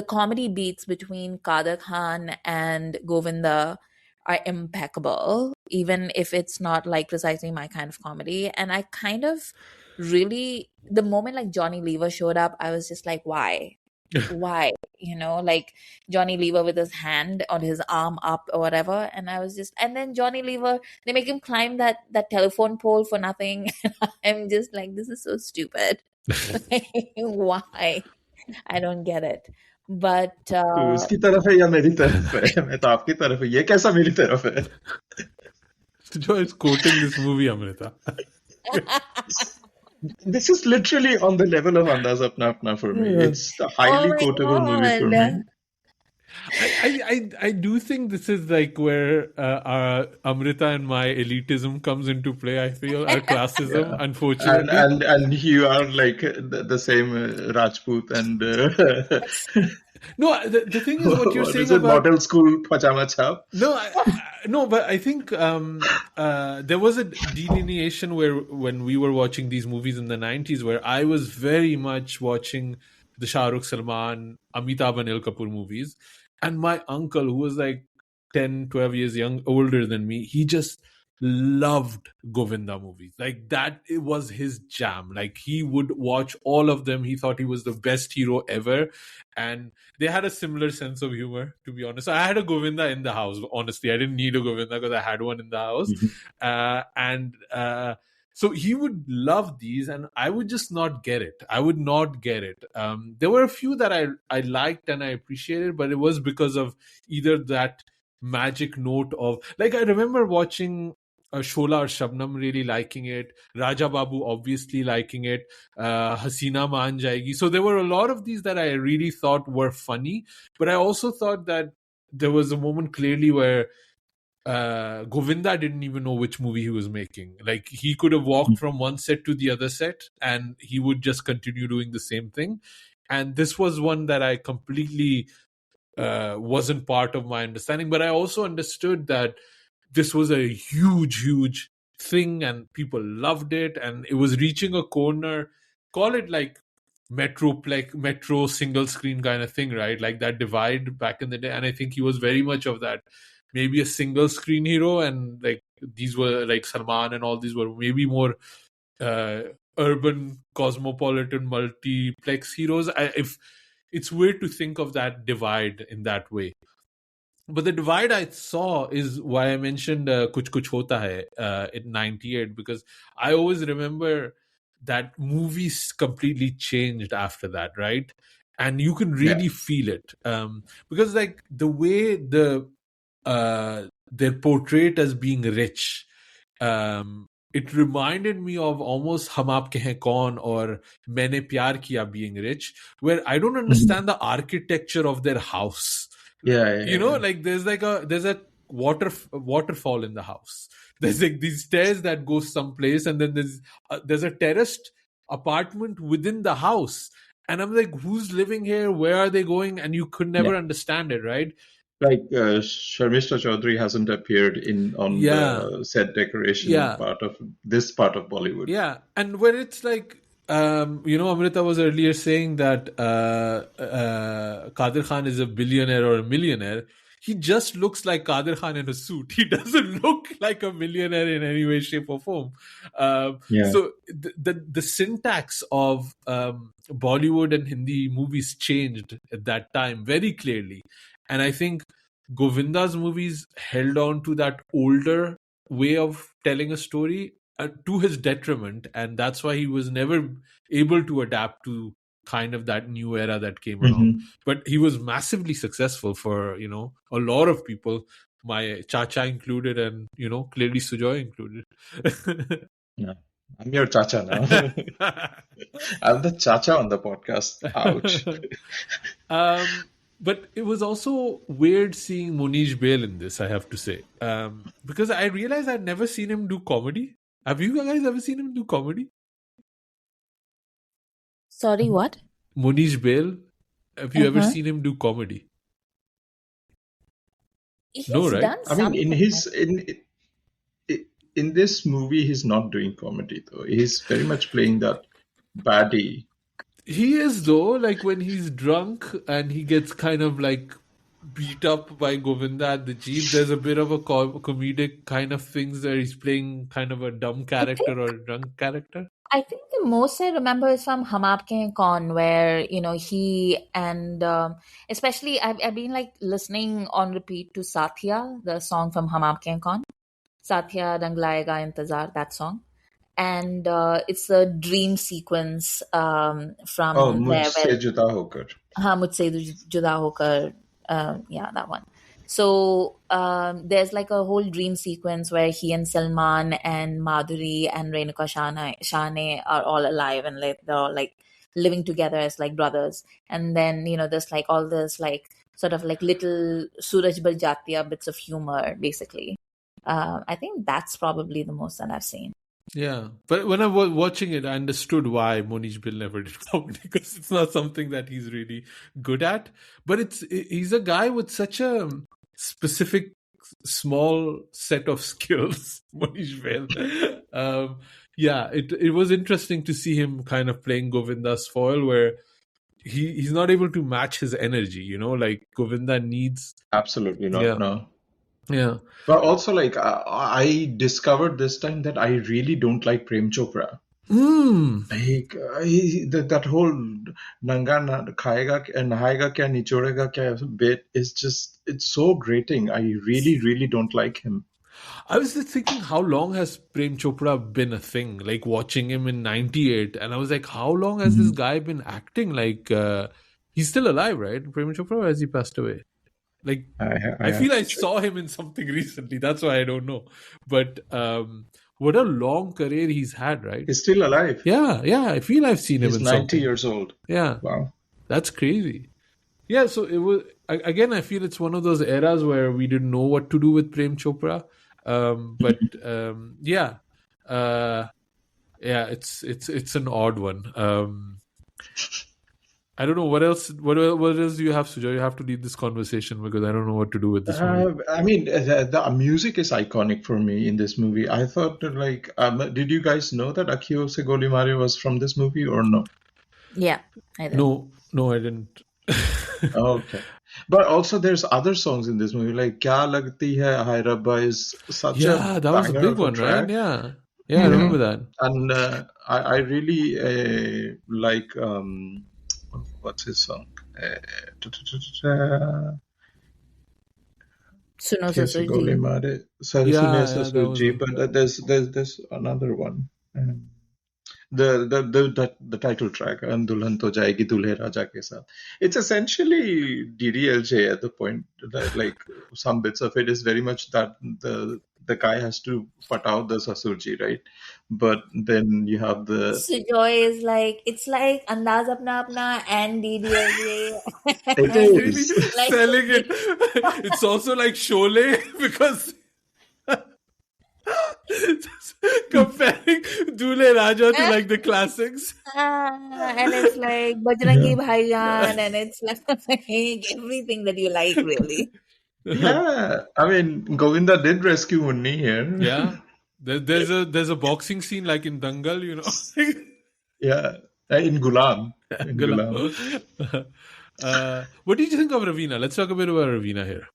comedy beats between Kader Khan and Govinda are impeccable, even if it's not like precisely my kind of comedy. And I kind of really, the moment like Johnny Lever showed up, I was just like, why? You know, like Johnny Lever with his hand on his arm up or whatever. And I was just, and then Johnny Lever, they make him climb that telephone pole for nothing. I'm just like, this is so stupid. Why? I don't get it. But तो उसकी तरफ है या मेरी तरफ है? मैं तो आपकी तरफ है. ये कैसा मेरी तरफ है? Sujoy is quoting this movie, Amrita. This is literally on the level of Andaz Apna Apna for me. It's a highly quotable movie for me. I do think this is like where our Amrita and my elitism comes into play. I feel our classism, unfortunately, and you are like the same Rajput and No, the thing is what you're What saying is it? about. Model school pajama chap? No, no, but I think there was a delineation where when we were watching these movies in the 90s, where I was very much watching the Shah Rukh, Salman, Amitabh Anil Kapoor movies, and my uncle, who was like 10, 12 years older than me, he just loved Govinda movies. Like that, it was his jam. Like he would watch all of them. He thought he was the best hero ever, and they had a similar sense of humor, to be honest. So I had a Govinda in the house. Honestly, I didn't need a Govinda because I had one in the house. Mhm. And so he would love these, and I would just not get it. I would not get it. There were a few that I liked and I appreciated, but it was because of either that magic note of, like, I remember watching Shola or Shabnam really liking it, Raja Babu obviously liking it, Hasina Maan Jayegi. So there were a lot of these that I really thought were funny, but I also thought that there was a moment clearly where Govinda didn't even know which movie he was making. Like he could have walked from one set to the other set and he would just continue doing the same thing. And this was one that I completely wasn't part of my understanding, but I also understood that this was a huge thing and people loved it, and it was reaching a corner. Call it like metro single screen kind of thing, right? Like that divide back in the day. And I think he was very much of that, maybe a single screen hero, and like these were like Salman and all these were maybe more urban cosmopolitan multiplex heroes. If it's weird to think of that divide in that way. But the divide I saw is why I mentioned Kuch Kuch Hota Hai in 98, because I always remember that movies completely changed after that, right? And you can Yeah. really feel it. Because like the way they're portrayed as being rich, it reminded me of almost Hum Aapke Hain Kaun or Maine Pyar Kiya being rich, where I don't understand the architecture of their house. Yeah. You know, like there's a waterfall in the house. There's like these stairs that go someplace, and then there's a terraced apartment within the house. And I'm like, who's living here? Where are they going? And you could never Yeah. understand it, right? Like Sharmishta Chaudhary hasn't appeared on Yeah, the set decoration yeah, part of this part of Bollywood. yeah. And when it's like, Amrita was earlier saying that Kadir Khan is a billionaire or a millionaire. He just looks like Kadir Khan in a suit. He doesn't look like a millionaire in any way, shape, or form. Yeah. So the syntax of Bollywood and Hindi movies changed at that time very clearly. And I think Govinda's movies held on to that older way of telling a story to his detriment, and that's why he was never able to adapt to kind of that new era that came along. But he was massively successful for a lot of people, my chacha included, and clearly Sujoy included. Yeah. I'm your chacha now. I'm the chacha on the podcast. Ouch. But it was also weird seeing Monish Bail in this, I have to say, because I realized I'd never seen him do comedy. Have you guys ever seen him do comedy? Sorry, what? Monish Bail, have you ever seen him do comedy? He's No, right? done I mean, something. in this movie, he's not doing comedy though. He's very much playing that baddie. He is, though, like when he's drunk and he gets kind of like beat up by Govinda at the jeep, there's a bit of a comedic kind of things where he's playing kind of a dumb character or a drunk character. I think the most I remember is from Hum Aapke Hain Kaun, where he and especially I've been like listening on repeat to Satya, the song from Hum Aapke Hain Kaun, Satya Rang Layega Intezar, that song, and it's a dream sequence from Oh, there Mujhse where Juda Hokar. हाँ मुझसे जुदा होकर yeah, that one. So there's like a whole dream sequence where he and Salman and Madhuri and Renuka Shane are all alive, and like they're all like living together as like brothers. And then there's like all this like sort of like little Suraj Barjatiya bits of humor basically. I think that's probably the most that I've seen. Yeah, but when I was watching it, I understood why Monish Bill never did comedy, because it's not something that he's really good at. But he's a guy with such a specific small set of skills, Monish Bill. Yeah, it was interesting to see him kind of playing Govinda's foil, where he's not able to match his energy. Like Govinda needs. Absolutely not. Yeah, No. yeah. But also, like, I discovered this time that I really don't like Prem Chopra. Like that whole nanga khayega and nahayega kya nichodega kya bit is just, it's so grating. I really don't like him. I was just thinking, how long has Prem Chopra been a thing? Like watching him in '98, and I was like, how long has this guy been acting? Like he's still alive, right? Prem Chopra, or has he passed away? Like I have feel I to check. saw him in something recently. That's why I don't know. But what a long career he's had, right? He's still alive. Yeah. I feel I've seen him He's in 90 something. years old. Yeah. Wow. That's crazy. Yeah, so it was, again, I feel it's one of those eras where we didn't know what to do with Prem Chopra. Yeah, it's an odd one. I don't know what else. What else do you have, Sujoy? You have to lead this conversation because I don't know what to do with this movie. I mean, the music is iconic for me in this movie. I thought that, like, did you guys know that Akio Se Goli Mare was from this movie or no? Yeah, I did. No, I didn't. Okay. But also there's other songs in this movie, like Kya Lagti Hai Hai Rabba is such a that was a banger big of a one, track. right? Yeah, I remember that. And I really like, what's his song? Suno Akio Se Goli Sasuji. Mare. Yeah, Sune that was Sasuji, but there's another one. The title track, and Dulhan to jayegi Dulhe Raja ke saath. It's essentially DDLJ at the point that, like, some bits of it is very much that the guy has to put out the Sasurji, right? But then you have the Sujoy is like, it's like Andaz Apna Apna and DDLJ. it he's And really is like selling it. It's also like Sholay because comparing Dulhe Raja to like the classics. and it's like Bajrangi Bhaiyan, and it's like everything that you like, really. yeah. I mean, Govinda did rescue Munni here. Yeah, there's a boxing scene like in Dangal, Yeah, in Gulam. In Gulam. What did you think of Raveena? Let's talk a bit about Raveena here.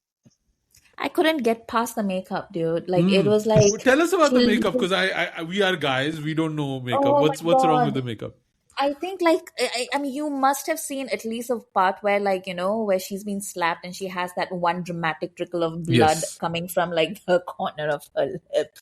I couldn't get past the makeup, dude. Like it was like, Tell us about the makeup, because we are guys, we don't know makeup. oh What's my wrong God. with the makeup? I think like I mean you must have seen at least a part where, like, where she's been slapped and she has that one dramatic trickle of blood Yes. coming from like the corner of her lip,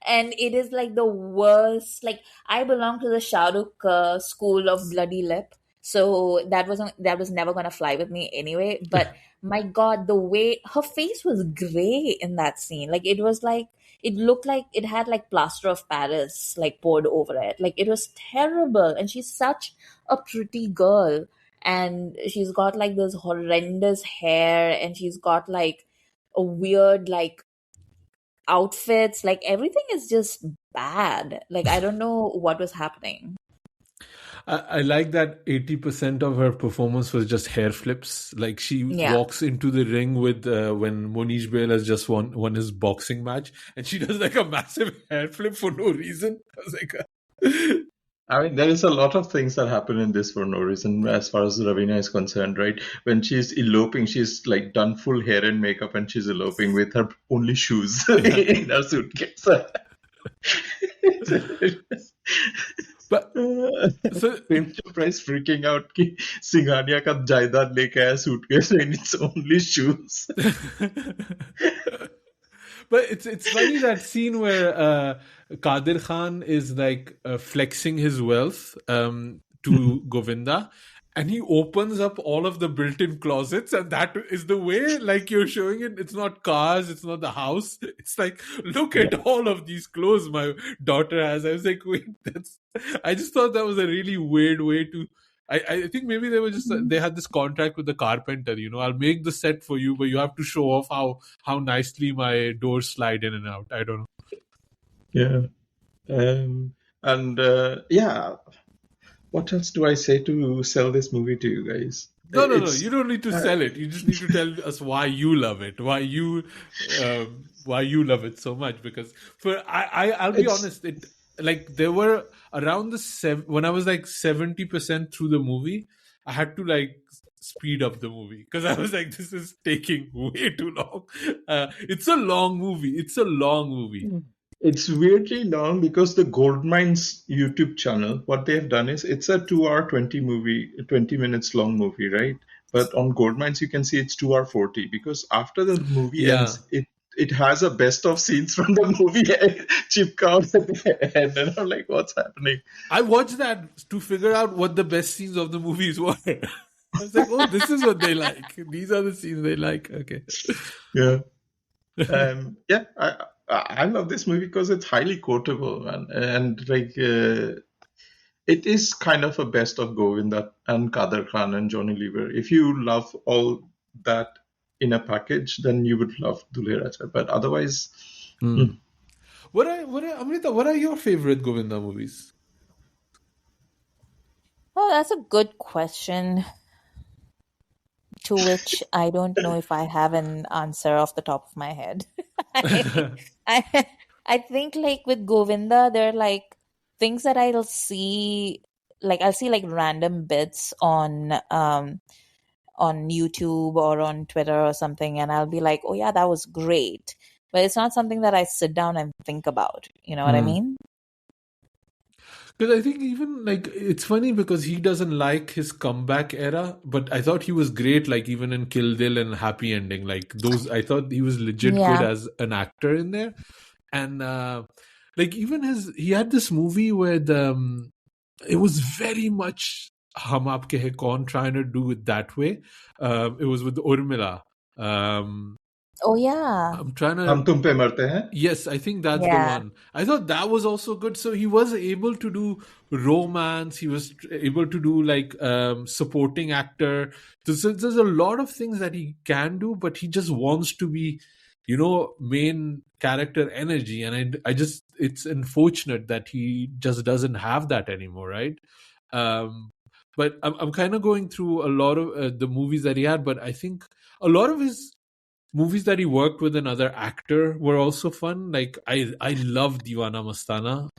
and it is like the worst. Like, I belong to the Shah Rukh school of bloody lip, so that was never gonna fly with me anyway. But my God, the way her face was gray in that scene, like it was like, it looked like it had like plaster of Paris like poured over it. Like it was terrible. And she's such a pretty girl. And she's got like this horrendous hair, and she's got like a weird like outfits. Like everything is just bad. Like I don't know what was happening. I like that 80% of her performance was just hair flips. Like she walks into the ring with when Monish Bail has just won his boxing match, and she does like a massive hair flip for no reason. I was like, I mean, there is a lot of things that happen in this for no reason as far as Raveena is concerned, right? When she's eloping, she's like done full hair and makeup, and she's eloping with her only shoes in her suitcase. But so Prem Chopra is freaking out कि सिंघानिया का जायदाद लेके आया suitcase and it's only shoes. But it's funny, that scene where Qadir Khan is like flexing his wealth to Govinda, and he opens up all of the built-in closets, and that is the way, like, you're showing it. It's not cars, it's not the house. It's like, look at all of these clothes my daughter has. I was like, wait, I just thought that was a really weird way to. I think maybe they were just they had this contract with the carpenter. I'll make the set for you, but you have to show off how nicely my doors slide in and out. I don't know. Yeah. And yeah, what else do I say to sell this movie to you guys? No. You don't need to sell it. You just need to tell us why you love it, why you love it so much. Because I'll be it's honest. It like there were around when I was like 70% through the movie, I had to like speed up the movie because I was like, this is taking way too long. It's a long movie. It's a long movie. It's weirdly long because the Goldmines YouTube channel, what they have done is it's a 2 hour 20 minutes long movie, right? But on Goldmines you can see it's 2 hour 40 because after the movie Yeah. ends, it has a best of scenes from the movie chipka at the end, and I'm like, what's happening? I watched that to figure out what the best scenes of the movies were. I was like, oh, this is what they like. These are the scenes they like. Okay. Yeah. Yeah, I love this movie because it's highly quotable, man, and like it is kind of a best of Govinda and Kader Khan and Johnny Lever. If you love all that in a package, then you would love Dulhe Raja. But otherwise, Amrita, what are your favorite Govinda movies? Well, that's a good question to which I don't know if I have an answer off the top of my head. I, I, I think like with Govinda, there are like things that I'll see like random bits on YouTube or on Twitter or something, and I'll be like, oh yeah, that was great. But it's not something that I sit down and think about. You know what I mean? Because I think even like it's funny because he doesn't like his comeback era, but I thought he was great. Like even in Kill Dil and Happy Ending, like those, I thought he was legit good Yeah. as an actor in there. And like even he had this movie where it was very much Hum Aapke Hai Kaun trying to do it that way. It was with Urmila. Oh yeah. I'm trying to. Hum tum pe marte hain. Yes, I think that's the Yeah. one. I thought that was also good. So he was able to do romance. He was able to do like supporting actor. There's a lot of things that he can do, but he just wants to be, main character energy. And I just, it's unfortunate that he just doesn't have that anymore, right? But I'm kind of going through a lot of the movies that he had, but I think a lot of his movies that he worked with another actor were also fun. Like I love Deewana Mastana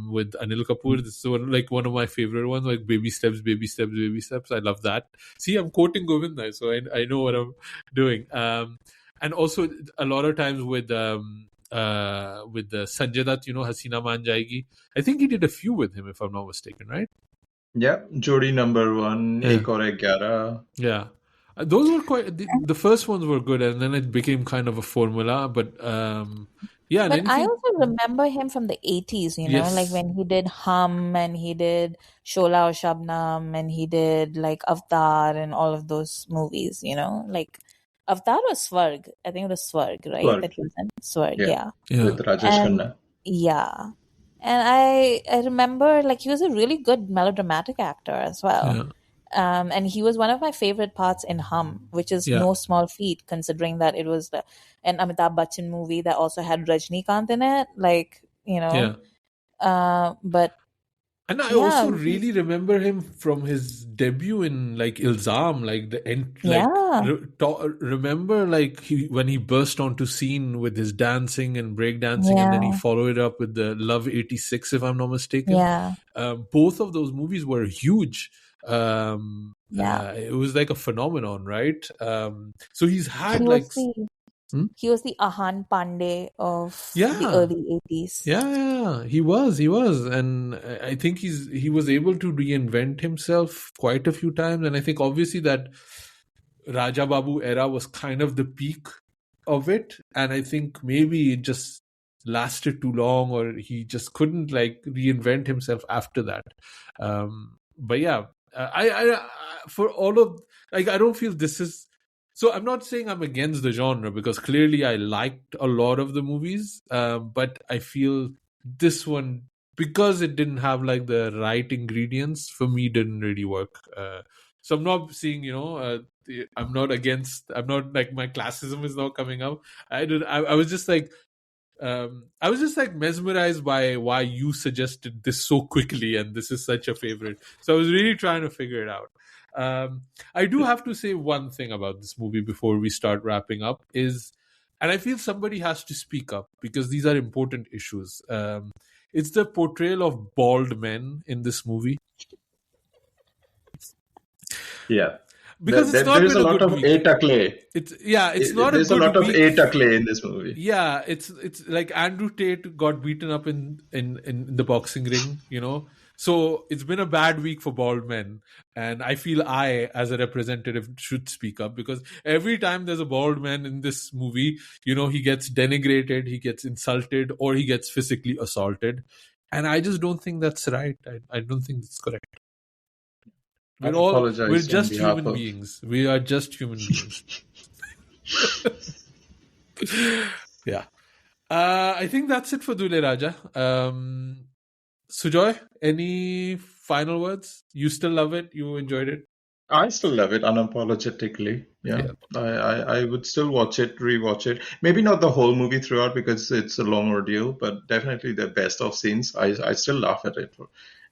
with Anil Kapoor. This is one of my favorite ones. Like Baby Steps, Baby Steps, Baby Steps. I love that. See, I'm quoting Govinda, so I know what I'm doing. And also a lot of times with the Sanjay Dutt, Hasina Maan Jayegi. I think he did a few with him, if I'm not mistaken, right? Yeah, Jodi number 1, Ek Aur Ek 11. Yeah. Those were quite the first ones were good, and then it became kind of a formula. But yeah, and But I anything. also remember him from the 80s, like Yes. when he did Hum and he did Shola or Shabnam and he did like Avatar and all of those movies, like Avatar or Swarg. I think it was Swarg, right? Swarg. That he was in Swarg, yeah. With Rajesh And Khanna. yeah. And I remember like he was a really good melodramatic actor as well. Yeah. And he was one of my favorite parts in Hum, which is Yeah. no small feat considering that it was an Amitabh Bachchan movie that also had Rajnikant in it. Like, Yeah. but And I yeah, also really remember him from his debut in like Ilzam, like the end. Like yeah, remember like when he burst onto scene with his dancing and breakdancing, and then he yeah, followed it up with the Love 86, if I'm not mistaken. yeah, Both of those movies were huge. yeah. It was like a phenomenon, right? So he's had He like. was he was the Ahan Pandey of the Yeah. early 80s. Yeah, he was, and I think he was able to reinvent himself quite a few times, and I think obviously that Raja Babu era was kind of the peak of it, and I think maybe it just lasted too long, or he just couldn't like reinvent himself after that. But yeah, I for all of like I don't feel this is. So I'm not saying I'm against the genre because clearly I liked a lot of the movies, but I feel this one, because it didn't have like the right ingredients, for me didn't really work. So I'm not saying I'm not against. I'm not like my classism is now coming up. I was just like I was just like mesmerized by why you suggested this so quickly, and this is such a favorite. So I was really trying to figure it out. I do have to say one thing about this movie before we start wrapping up and I feel somebody has to speak up because these are important issues. It's the portrayal of bald men in this movie. Yeah. Because it's not there's been a lot good of week. Eta-clay. It's not There's a good a lot of week. Eta-clay in this movie. Yeah, it's like Andrew Tate got beaten up in the boxing ring, you know. So it's been a bad week for bald men, and I feel I, as a representative, should speak up because every time there's a bald man in this movie, you know, he gets denigrated, he gets insulted, or he gets physically assaulted, and I just don't think that's right. I don't think it's correct. We're just human beings. We are just human beings. Yeah. I think that's it for Dulhe Raja. Sujoy, any final words? You still love it? You enjoyed it? I still love it unapologetically. Yeah. I would still watch it, rewatch it. Maybe not the whole movie throughout because it's a long ordeal, but definitely the best of scenes. I still laugh at it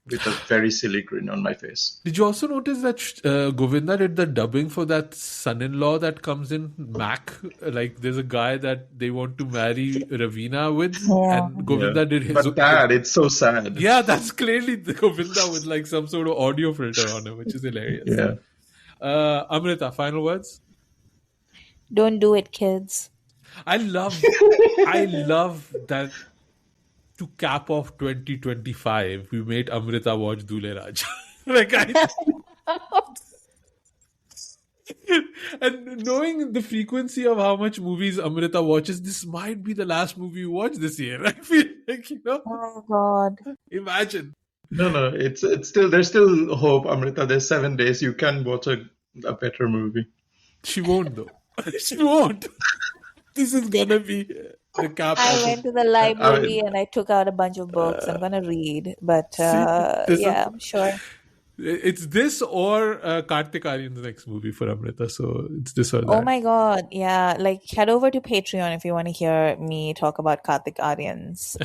with a very silly grin on my face. Did you also notice that Govinda did the dubbing for that son-in-law that comes in, Mac? Like, there's a guy that they want to marry Raveena with, and Govinda did his... But it's so sad. Yeah, that's clearly the Govinda with like some sort of audio filter on it, which is hilarious. Yeah. Amrita, final words? Don't do it, kids. I love that. To cap off 2025, we made Amrita watch Dulhe Raja. And knowing the frequency of how much movies Amrita watches, this might be the last movie you watch this year. I feel like, you know. Oh God! Imagine. No. It's still there's still hope, Amrita. There's 7 days. You can watch a better movie. She won't though. She won't. This is gonna be. I went to the library and I took out a bunch of books. I'm gonna read, but I'm sure. It's this or Kartik Aaryan's next movie for Amrita. So it's this or that. Oh my God! Yeah, like head over to Patreon if you want to hear me talk about Kartik Aaryan's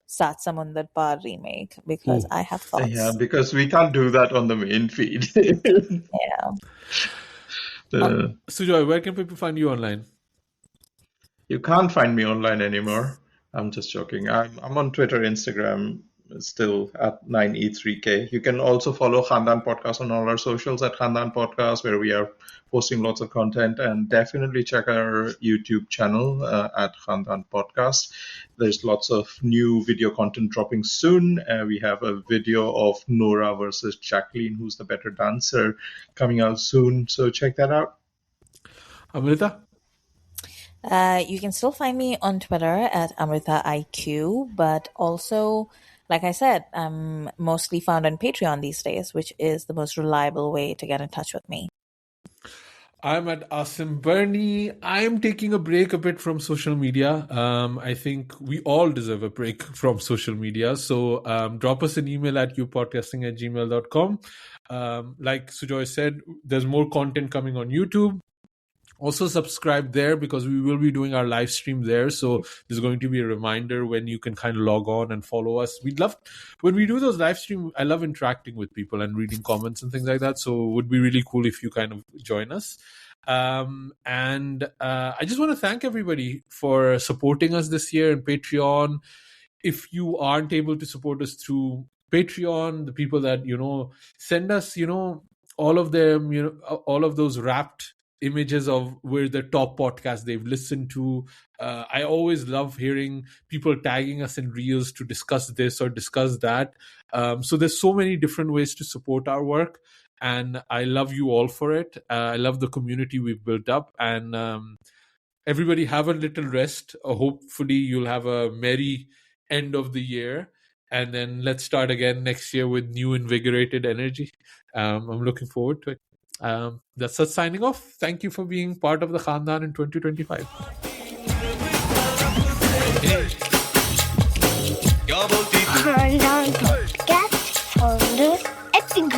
Sat Samundar Par remake because I have thoughts. Yeah, because we can't do that on the main feed. Yeah. Sujoy, where can people find you online? You can't find me online anymore. I'm just joking. I'm on Twitter, Instagram, still at 9E3K. You can also follow Khandan Podcast on all our socials at Khandan Podcast, where we are posting lots of content. And definitely check our YouTube channel at Khandan Podcast. There's lots of new video content dropping soon. We have a video of Nora versus Jacqueline, who's the better dancer, coming out soon. So check that out. Amrita? You can still find me on Twitter at AmritaIQ, but also, like I said, I'm mostly found on Patreon these days, which is the most reliable way to get in touch with me. I'm at Asim Bernie. I'm taking a break a bit from social media. I think we all deserve a break from social media. So drop us an email at youpodcasting@gmail.com. Like Sujoy said, there's more content coming on YouTube. Also subscribe there because we will be doing our live stream there. So there's going to be a reminder when you can kind of log on and follow us. We'd love, when we do those live stream, I love interacting with people and reading comments and things like that. So it would be really cool if you kind of join us. And I just want to thank everybody for supporting us this year in Patreon. If you aren't able to support us through Patreon, the people that, send us, all of them, all of those wrapped images of where the top podcast they've listened to. I always love hearing people tagging us in reels to discuss this or discuss that. So there's so many different ways to support our work, and I love you all for it. I love the community we've built up, and everybody have a little rest. Hopefully you'll have a merry end of the year, and then let's start again next year with new invigorated energy. I'm looking forward to it. That's us signing off. Thank you for being part of the Khandan in 2025. Khandan podcast for acting.